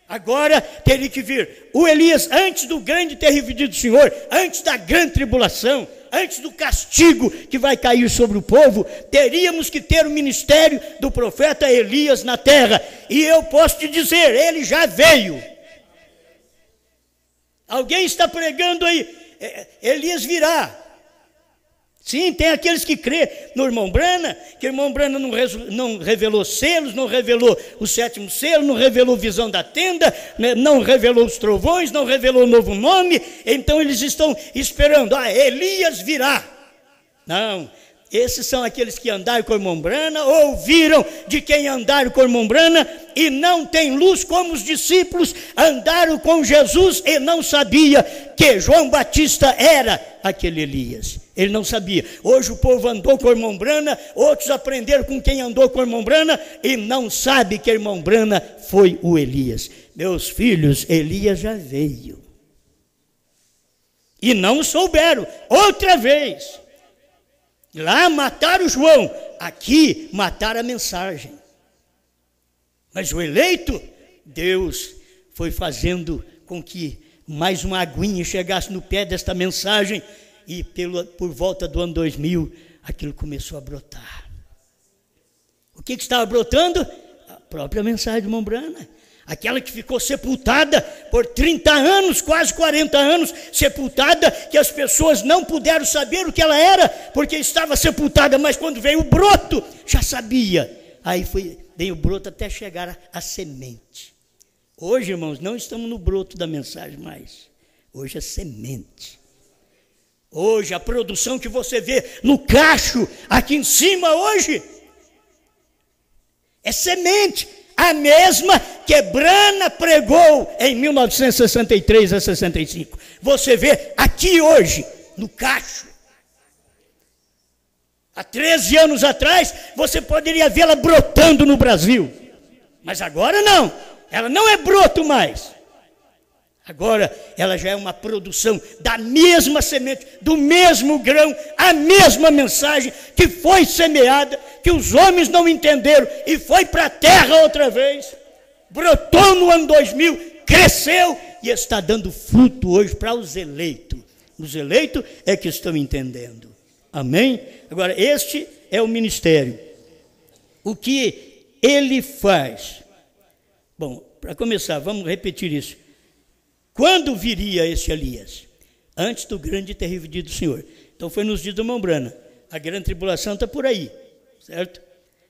Agora teria que vir o Elias antes do grande e terrível dia do Senhor, antes da grande tribulação, antes do castigo que vai cair sobre o povo. Teríamos que ter o ministério do profeta Elias na terra. E eu posso te dizer, ele já veio. Alguém está pregando aí, Elias virá. Sim, tem aqueles que crêem no irmão Brana, que o irmão Brana não revelou selos, não revelou o 7º selo, não revelou visão da tenda, não revelou os trovões, não revelou o novo nome. Então eles estão esperando, Elias virá. Não, esses são aqueles que andaram com o irmão Brana, ouviram de quem andaram com o irmão Brana, e não tem luz como os discípulos andaram com Jesus e não sabia que João Batista era aquele Elias. Ele não sabia. Hoje o povo andou com o irmão Brana, outros aprenderam com quem andou com o irmão Brana e não sabe que o irmão Brana foi o Elias. Meus filhos, Elias já veio. E não souberam. Outra vez. Lá mataram João, aqui mataram a mensagem. Mas o eleito, Deus foi fazendo com que mais uma aguinha chegasse no pé desta mensagem, e por volta do ano 2000, aquilo começou a brotar. O que estava brotando? A própria mensagem de irmão Brana. Aquela que ficou sepultada por 30 anos, quase 40 anos, sepultada, que as pessoas não puderam saber o que ela era, porque estava sepultada, mas quando veio o broto, já sabia. Aí veio o broto até chegar a semente. Hoje, irmãos, não estamos no broto da mensagem mais. Hoje é semente. Hoje, a produção que você vê no cacho, aqui em cima hoje, é semente. A mesma que Brana pregou em 1963 a 65. Você vê aqui hoje, no cacho. Há 13 anos atrás, você poderia vê-la brotando no Brasil. Mas agora não. Ela não é broto mais. Agora ela já é uma produção da mesma semente, do mesmo grão, a mesma mensagem que foi semeada, que os homens não entenderam e foi para a terra outra vez. Brotou no ano 2000, cresceu e está dando fruto hoje para os eleitos. Os eleitos é que estão entendendo. Amém? Agora, este é o ministério. O que ele faz? Bom, para começar, vamos repetir isso. Quando viria esse Elias? Antes do grande e terrível dia do Senhor. Então foi nos dias do irmão Brana. A grande tribulação está por aí, certo?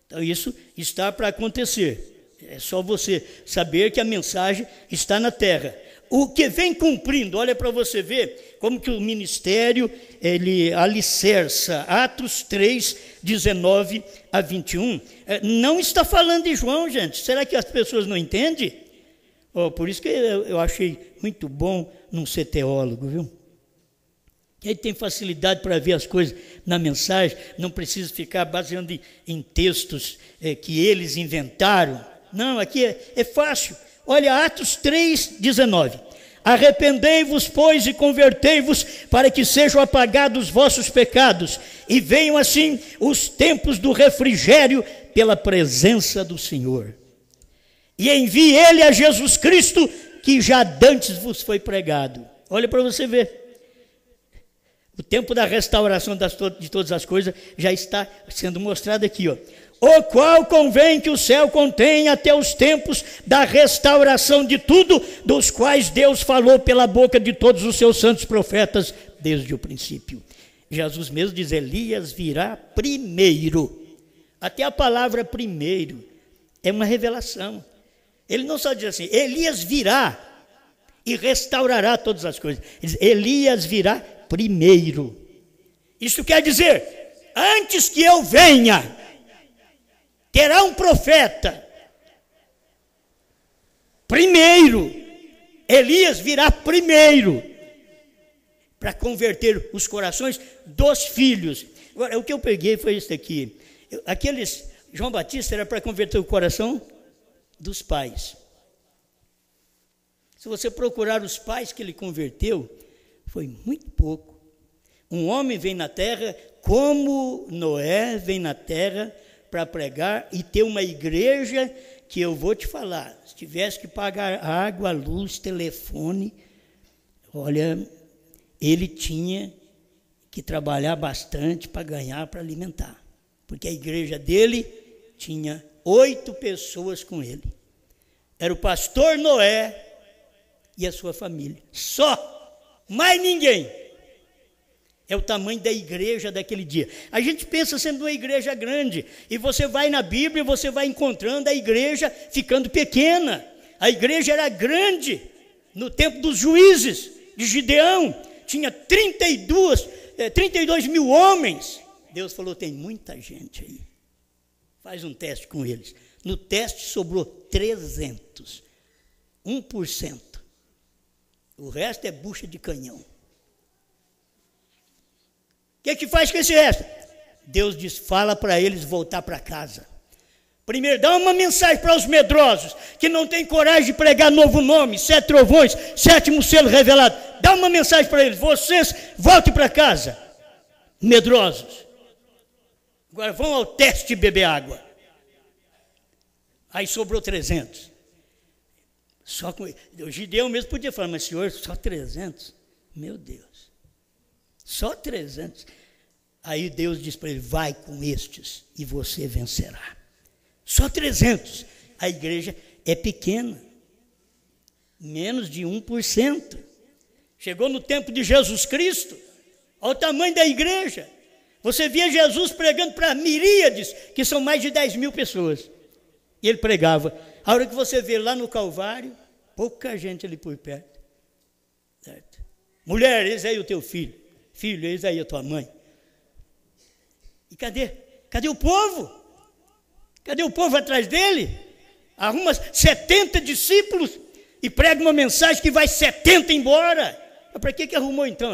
Então isso está para acontecer. É só você saber que a mensagem está na terra. O que vem cumprindo, olha para você ver como que o ministério, ele alicerça. Atos 3, 19 a 21. Não está falando de João, gente. Será que as pessoas não entendem? Por isso que eu achei muito bom não ser teólogo, viu? Ele tem facilidade para ver as coisas na mensagem, não precisa ficar baseando em textos que eles inventaram. Não, aqui é fácil. Olha, Atos 3, 19. Arrependei-vos, pois, e convertei-vos, para que sejam apagados os vossos pecados, e venham assim os tempos do refrigério pela presença do Senhor. E envie ele a Jesus Cristo, que já dantes vos foi pregado. Olha para você ver. O tempo da restauração de todas as coisas já está sendo mostrado aqui, ó. O qual convém que o céu contenha até os tempos da restauração de tudo, dos quais Deus falou pela boca de todos os seus santos profetas desde o princípio. Jesus mesmo diz, Elias virá primeiro. Até a palavra primeiro é uma revelação. Ele não só diz assim, Elias virá e restaurará todas as coisas. Ele diz, Elias virá primeiro. Isso quer dizer, antes que eu venha, terá um profeta. Primeiro, Elias virá primeiro para converter os corações dos filhos. Agora, o que eu peguei foi isso aqui. João Batista era para converter o coração dos pais. Se você procurar os pais que ele converteu, foi muito pouco. Um homem vem na terra, como Noé vem na terra, para pregar e ter uma igreja que eu vou te falar, se tivesse que pagar água, luz, telefone, olha, ele tinha que trabalhar bastante para ganhar, para alimentar. Porque a igreja dele tinha 8 pessoas com ele. Era o pastor Noé e a sua família. Só, mais ninguém. É o tamanho da igreja daquele dia. A gente pensa sendo uma igreja grande, e você vai na Bíblia, você vai encontrando a igreja ficando pequena. A igreja era grande no tempo dos juízes, de Gideão, tinha 32 mil homens. Deus falou, tem muita gente aí. Faz um teste com eles. No teste sobrou 300, 1%. O resto é bucha de canhão. O que faz com esse resto? Deus diz, fala para eles voltar para casa. Primeiro, dá uma mensagem para os medrosos, que não tem coragem de pregar novo nome, 7 trovões, 7º selo revelado. Dá uma mensagem para eles, vocês voltem para casa, medrosos. Agora vão ao teste de beber água. Aí sobrou 300. Só com o Gideão mesmo podia falar, mas senhor, só 300? Meu Deus. Só 300. Aí Deus diz para ele, vai com estes e você vencerá. Só 300. A igreja é pequena. Menos de 1%. Chegou no tempo de Jesus Cristo. Olha o tamanho da igreja. Você via Jesus pregando para miríades, que são mais de 10 mil pessoas. E ele pregava. A hora que você vê lá no Calvário, pouca gente ali por perto. Certo? Mulher, eis aí o teu filho. Filho, eis aí a tua mãe. E cadê? Cadê o povo? Cadê o povo atrás dele? Arruma 70 discípulos e prega uma mensagem que vai 70 embora. Para que arrumou então?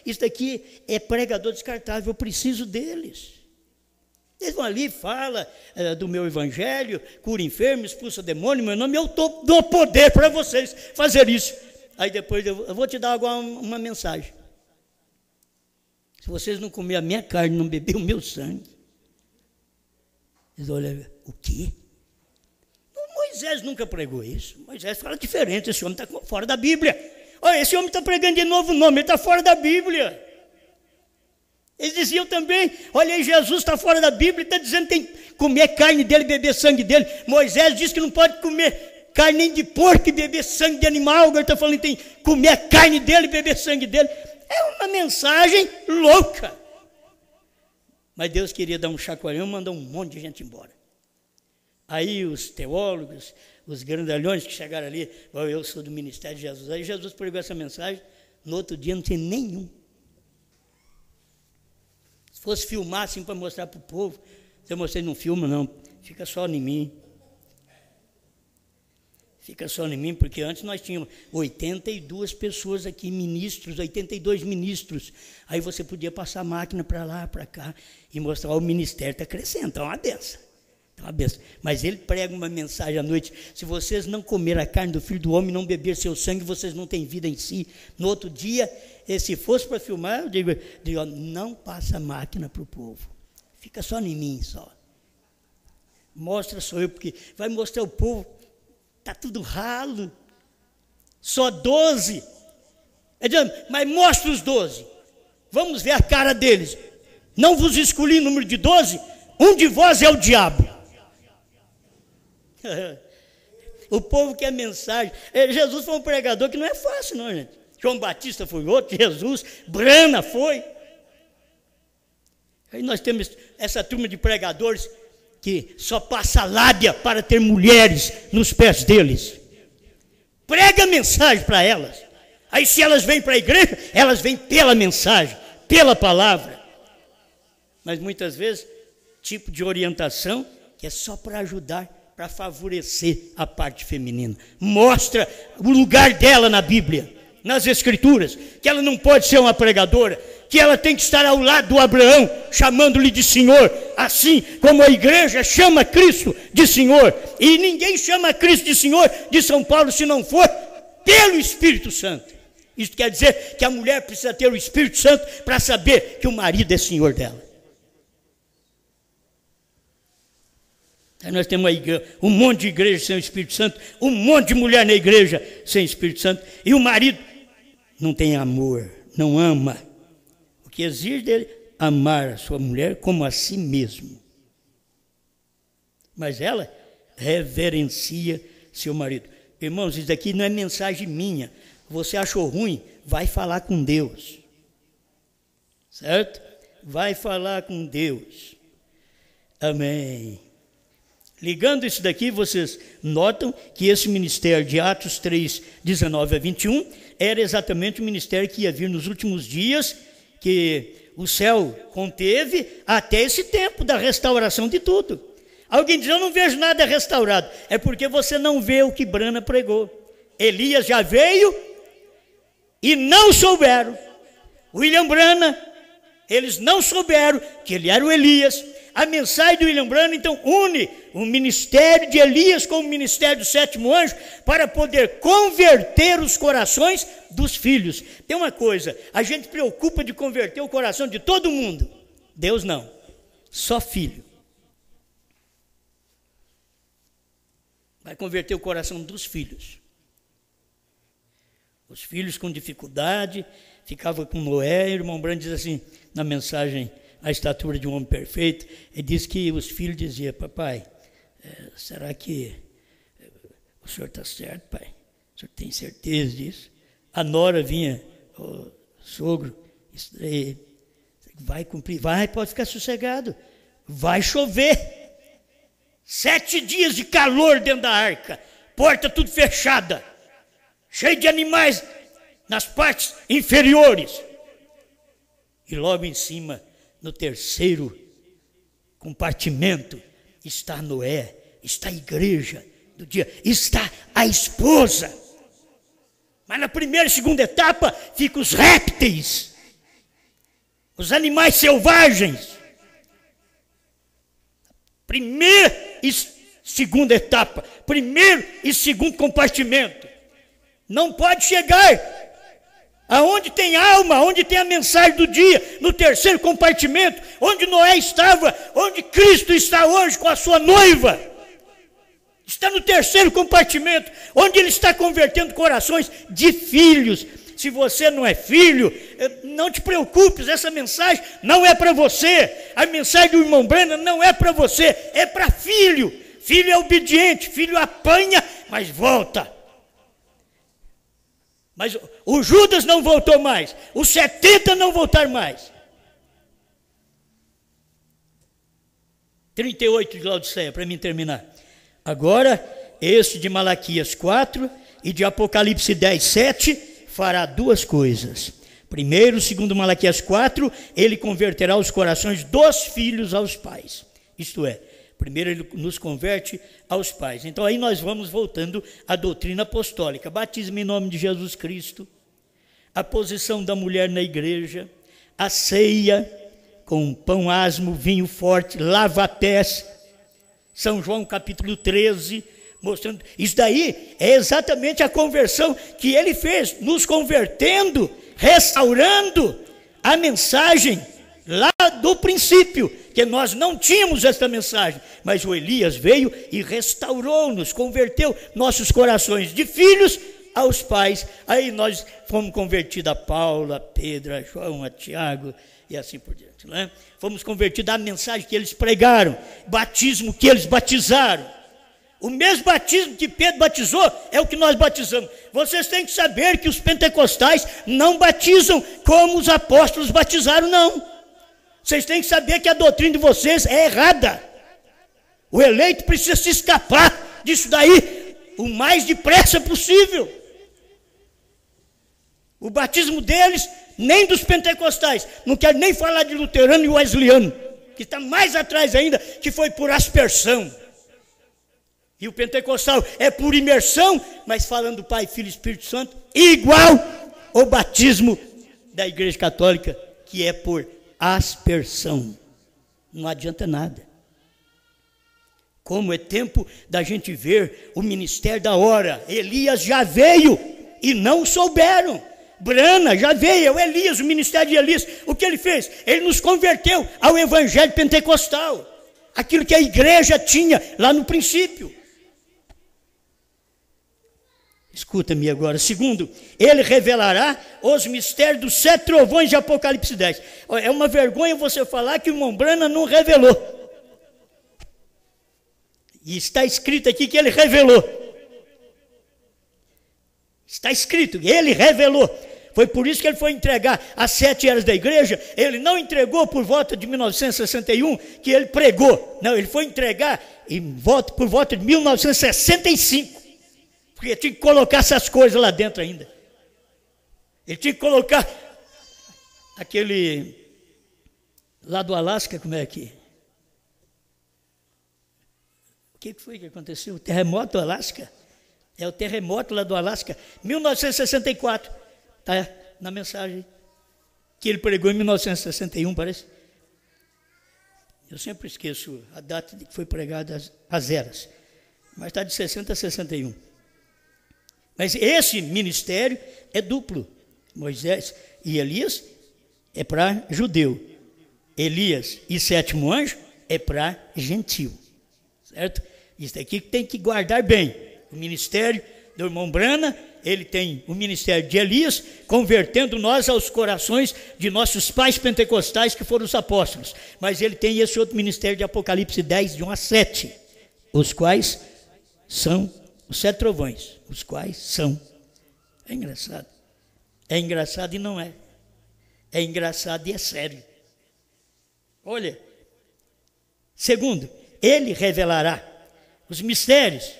Isso daqui é pregador descartável, eu preciso deles. Eles vão ali, fala do meu evangelho, cura enfermo, expulsa demônio, meu nome, eu dou poder para vocês fazer isso. Aí depois eu vou te dar agora uma mensagem. Se vocês não comerem a minha carne, não beber o meu sangue. Eles olham, o quê? Moisés nunca pregou isso. Moisés fala diferente, esse homem está fora da Bíblia. Olha, esse homem está pregando de novo nome, ele está fora da Bíblia. Eles diziam também, olha aí, Jesus está fora da Bíblia, está dizendo que tem que comer carne dele, beber sangue dele. Moisés disse que não pode comer carne nem de porco e beber sangue de animal. Agora está falando que tem que comer a carne dele e beber sangue dele. É uma mensagem louca. Mas Deus queria dar um chacoalhão, mandou um monte de gente embora. Aí os teólogos, os grandalhões que chegaram ali, eu sou do ministério de Jesus. Aí Jesus pregou essa mensagem, no outro dia não tinha nenhum. Se fosse filmar assim para mostrar para o povo, se eu mostrei, não filma não, fica só em mim. Fica só em mim, porque antes nós tínhamos 82 pessoas aqui, ministros, 82 ministros. Aí você podia passar a máquina para lá, para cá, e mostrar o ministério está crescendo, está uma benção. Está uma benção. Mas ele prega uma mensagem à noite, se vocês não comerem a carne do Filho do Homem, não beber seu sangue, vocês não têm vida em si. No outro dia, se fosse para filmar, eu digo, não passa a máquina para o povo. Fica só em mim, só. Mostra só eu, porque vai mostrar o povo. Está tudo ralo. Só 12. Mas mostra os 12. Vamos ver a cara deles. Não vos escolhi número de 12. Um de vós é o diabo. O povo quer mensagem. Jesus foi um pregador que não é fácil, não, gente. João Batista foi outro. Jesus. Brana foi. Aí nós temos essa turma de pregadores que só passa lábia para ter mulheres nos pés deles. Prega mensagem para elas. Aí se elas vêm para a igreja, elas vêm pela mensagem, pela palavra. Mas muitas vezes, tipo de orientação que é só para ajudar, para favorecer a parte feminina. Mostra o lugar dela na Bíblia, nas Escrituras, que ela não pode ser uma pregadora, que ela tem que estar ao lado do Abraão, chamando-lhe de Senhor, assim como a igreja chama Cristo de Senhor. E ninguém chama Cristo de Senhor de São Paulo se não for pelo Espírito Santo. Isso quer dizer que a mulher precisa ter o Espírito Santo para saber que o marido é Senhor dela. Aí nós temos um monte de igreja sem o Espírito Santo, um monte de mulher na igreja sem o Espírito Santo, e o marido não tem amor, não ama. O que exige dele? Amar a sua mulher como a si mesmo. Mas ela reverencia seu marido. Irmãos, isso aqui não é mensagem minha. Você achou ruim? Vai falar com Deus. Certo? Vai falar com Deus. Amém. Ligando isso daqui, vocês notam que esse ministério de Atos 3, 19 a 21, era exatamente o ministério que ia vir nos últimos dias, que o céu conteve até esse tempo da restauração de tudo. Alguém diz, eu não vejo nada restaurado. É porque você não vê o que Brana pregou. Elias já veio e não souberam. William Brana, eles não souberam que ele era o Elias. A mensagem do William Branham, então, une o ministério de Elias com o ministério do sétimo anjo para poder converter os corações dos filhos. Tem uma coisa, a gente preocupa de converter o coração de todo mundo. Deus não, só filho. Vai converter o coração dos filhos. Os filhos com dificuldade, ficava com Noé, e o irmão Branham diz assim, na mensagem A Estatura de um Homem Perfeito, ele diz que os filhos diziam, papai, será que o senhor está certo, pai? O senhor tem certeza disso? A nora vinha, sogro, isso daí, vai cumprir, vai, pode ficar sossegado, vai chover, 7 dias de calor dentro da arca, porta tudo fechada, cheio de animais nas partes inferiores, e logo em cima, no terceiro compartimento, está Noé, está a igreja do dia, está a esposa. Mas na primeira e segunda etapa, ficam os répteis, os animais selvagens. Primeira e segunda etapa, primeiro e segundo compartimento. Não pode chegar aonde tem alma, onde tem a mensagem do dia, no terceiro compartimento, onde Noé estava, onde Cristo está hoje com a sua noiva. Está no terceiro compartimento, onde ele está convertendo corações de filhos. Se você não é filho, não te preocupes, essa mensagem não é para você. A mensagem do irmão Branham não é para você, é para filho. Filho é obediente, filho apanha, mas volta. Mas o Judas não voltou mais, os 70 não voltaram mais. 38 de Laodiceia, para mim terminar. Agora, este de Malaquias 4 e de Apocalipse 10, 7, fará 2 coisas. Primeiro, segundo Malaquias 4, ele converterá os corações dos filhos aos pais. Isto é, primeiro ele nos converte aos pais. Então aí nós vamos voltando à doutrina apostólica. Batismo em nome de Jesus Cristo, a posição da mulher na igreja, a ceia com pão asmo, vinho forte, lava-pés. São João capítulo 13, mostrando. Isso daí é exatamente a conversão que ele fez, nos convertendo, restaurando a mensagem lá do princípio, que nós não tínhamos esta mensagem, mas o Elias veio e restaurou-nos, converteu nossos corações de filhos aos pais. Aí nós fomos convertidos a Paulo, a Pedro, a João, a Tiago e assim por diante, né? Fomos convertidos à mensagem que eles pregaram, batismo que eles batizaram. O mesmo batismo que Pedro batizou é o que nós batizamos. Vocês têm que saber que os pentecostais não batizam como os apóstolos batizaram, não. Vocês têm que saber que a doutrina de vocês é errada. O eleito precisa se escapar disso daí o mais depressa possível. O batismo deles, nem dos pentecostais, não quero nem falar de luterano e wesleyano, que está mais atrás ainda, que foi por aspersão. E o pentecostal é por imersão, mas falando do Pai, Filho e Espírito Santo, igual ao batismo da Igreja Católica, que é por aspersão. Não adianta nada. Como é tempo da gente ver o ministério da hora. Elias já veio e não souberam. Brana já veio, é o Elias, o ministério de Elias. O que ele fez? Ele nos converteu ao evangelho pentecostal. aquilo que a igreja tinha lá no princípio. Escuta-me agora. Segundo, ele revelará os mistérios dos 7 trovões de Apocalipse 10. É uma vergonha você falar que o irmão Branham não revelou. E está escrito aqui que ele revelou. Está escrito, ele revelou. Foi por isso que ele foi entregar as 7 eras da igreja. Ele não entregou por volta de 1961, que ele pregou. Não, ele foi entregar por volta de 1965. Porque tinha que colocar essas coisas lá dentro ainda. Ele tinha que colocar aquele lá do Alasca, como é que? O que foi que aconteceu? O terremoto do Alasca? É o terremoto lá do Alasca, 1964. Está na mensagem que ele pregou em 1961, parece. Eu sempre esqueço a data de que foi pregada as eras. Mas está de 60 a 61. Mas esse ministério é duplo. Moisés e Elias é para judeu. Elias e 7º anjo é para gentil. Certo? Isso aqui tem que guardar bem. O ministério do irmão Branham, ele tem o ministério de Elias, convertendo nós aos corações de nossos pais pentecostais, que foram os apóstolos. Mas ele tem esse outro ministério de Apocalipse 10, de 1 a 7, os quais são os 7 trovões, os quais são. É engraçado. É engraçado e não é. É engraçado e é sério. Olha. Segundo, ele revelará os mistérios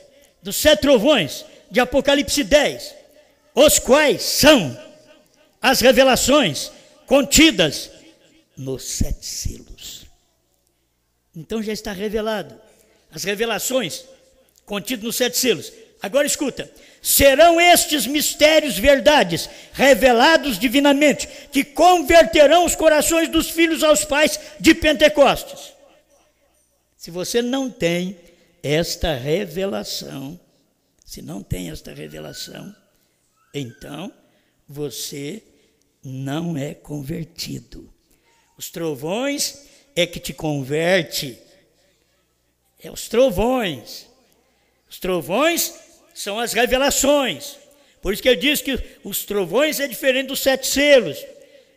dos 7 trovões de Apocalipse 10, os quais são as revelações contidas nos 7 selos. Então já está revelado. As revelações contidas nos 7 selos. Agora escuta, serão estes mistérios verdades, revelados divinamente, que converterão os corações dos filhos aos pais de Pentecostes. Se você não tem esta revelação, então você não é convertido. Os trovões é que te converte. É os trovões. Os trovões são as revelações. Por isso que ele diz que os trovões é diferente dos 7 selos.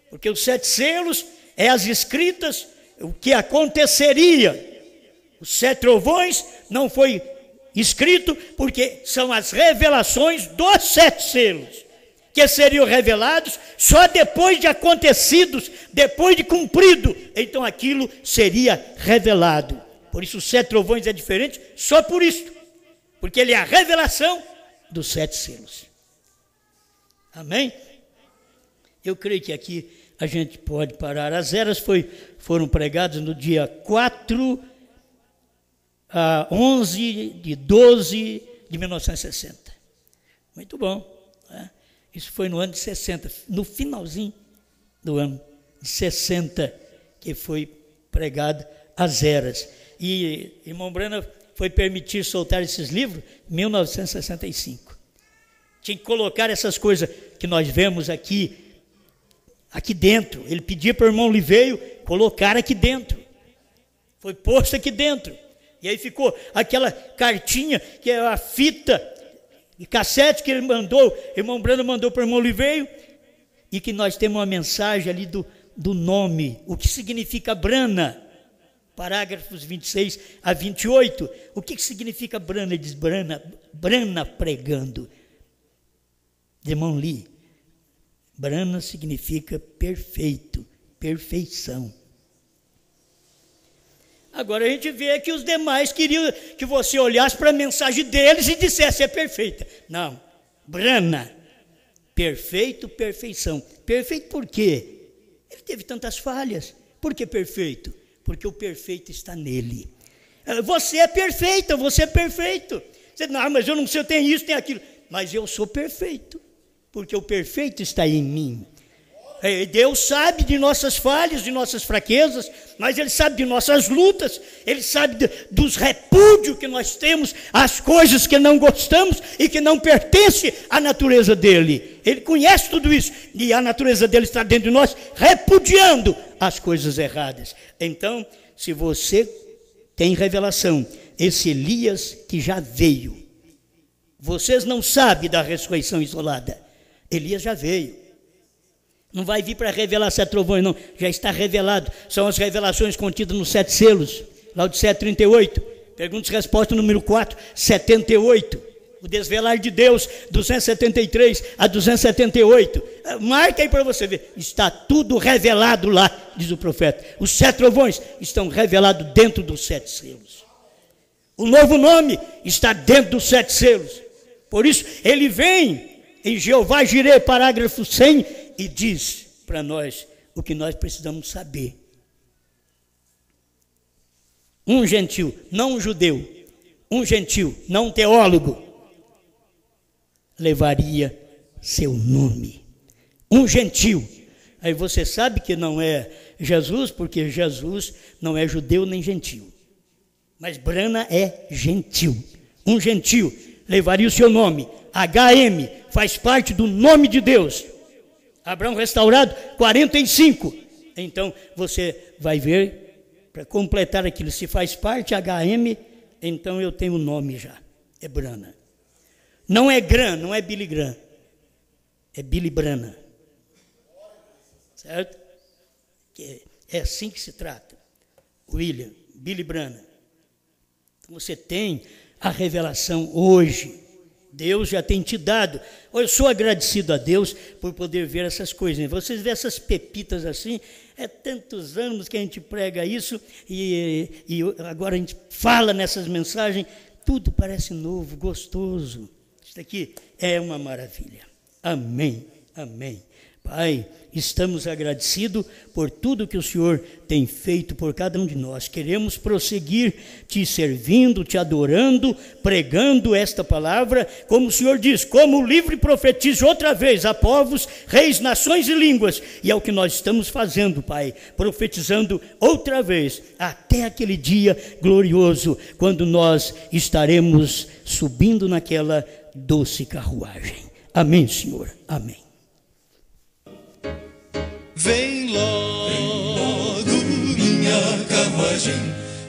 Porque os 7 selos é as escritas, o que aconteceria. Os 7 trovões não foi escrito porque são as revelações dos 7 selos, que seriam revelados só depois de acontecidos, depois de cumprido. Então aquilo seria revelado. Por isso os 7 trovões é diferente, só por isso. Porque ele é a revelação dos 7 selos. Amém? Eu creio que aqui a gente pode parar. As eras foram pregadas no dia 4 a 11 de 12 de 1960. Muito bom. Né? Isso foi no ano de 60, no finalzinho do ano de 60, que foi pregada as eras. E irmão Branham foi permitir soltar esses livros em 1965. Tinha que colocar essas coisas que nós vemos aqui dentro. Ele pedia para o irmão Liveio colocar aqui dentro. Foi posto aqui dentro. E aí ficou aquela cartinha, que é a fita de cassete que ele mandou, o irmão Branham mandou para o irmão Liveio, e que nós temos uma mensagem ali do nome, o que significa Branham. Parágrafos 26 a 28. O que significa Branham? Ele diz Branham pregando. Irmão Lee, Branham significa perfeito, perfeição. Agora a gente vê que os demais queriam que você olhasse para a mensagem deles e dissesse é perfeita. Não, Branham, perfeito, perfeição. Perfeito por quê? Ele teve tantas falhas. Por que perfeito? Porque o perfeito está nele. Você é perfeita, você é perfeito. Você, não, mas eu não sei, eu tenho isso, tenho aquilo. Mas eu sou perfeito, porque o perfeito está em mim. Deus sabe de nossas falhas, de nossas fraquezas, mas Ele sabe de nossas lutas, Ele sabe dos repúdios que nós temos, as coisas que não gostamos e que não pertencem à natureza dEle. Ele conhece tudo isso, e a natureza dEle está dentro de nós, repudiando as coisas erradas. Então, se você tem revelação. Esse Elias que já veio. Vocês não sabem da ressurreição isolada. Elias já veio. Não vai vir para revelar 7 trovões, não. Já está revelado. São as revelações contidas nos 7 selos. Laodiceia 38. Perguntas e respostas número 4, 78. O desvelar de Deus, 273 a 278. Marca aí para você ver. Está tudo revelado lá, diz o profeta. Os 7 trovões estão revelados dentro dos 7 selos. O novo nome está dentro dos 7 selos. Por isso, ele vem em Jeová Jireh, parágrafo 100, e diz para nós o que nós precisamos saber. Um gentil, não um judeu, um gentil, não um teólogo, levaria seu nome. Um gentil. Aí você sabe que não é Jesus, porque Jesus não é judeu nem gentil. Mas Brana é gentil. Um gentil levaria o seu nome. HM faz parte do nome de Deus. Abraão restaurado, 45. Então você vai ver, para completar aquilo, se faz parte HM, então eu tenho o nome já. É Brana. Não é Graham, não é Billy Graham. É Billy Brana. Certo? É assim que se trata. William, Billy Brana. Então você tem a revelação hoje. Deus já tem te dado. Eu sou agradecido a Deus por poder ver essas coisas. Vocês vê essas pepitas assim, é tantos anos que a gente prega isso e agora a gente fala nessas mensagens, tudo parece novo, gostoso. Isso aqui é uma maravilha. Amém, amém. Pai, estamos agradecidos por tudo que o Senhor tem feito por cada um de nós. Queremos prosseguir te servindo, te adorando, pregando esta palavra, como o Senhor diz, como o livro profetiza outra vez a povos, reis, nações e línguas. E é o que nós estamos fazendo, Pai, profetizando outra vez, até aquele dia glorioso, quando nós estaremos subindo naquela doce carruagem. Amém, Senhor. Amém. Vem logo, minha carruagem,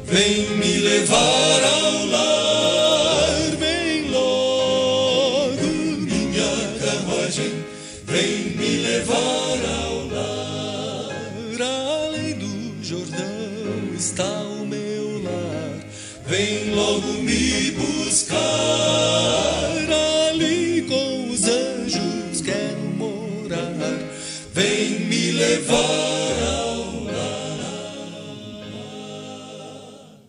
vem me levar ao lar. Vem logo, minha carruagem, vem me levar ao lar. Além do Jordão está o meu lar. Vem logo me buscar. Ali com os anjos quero morar. Vem me levar.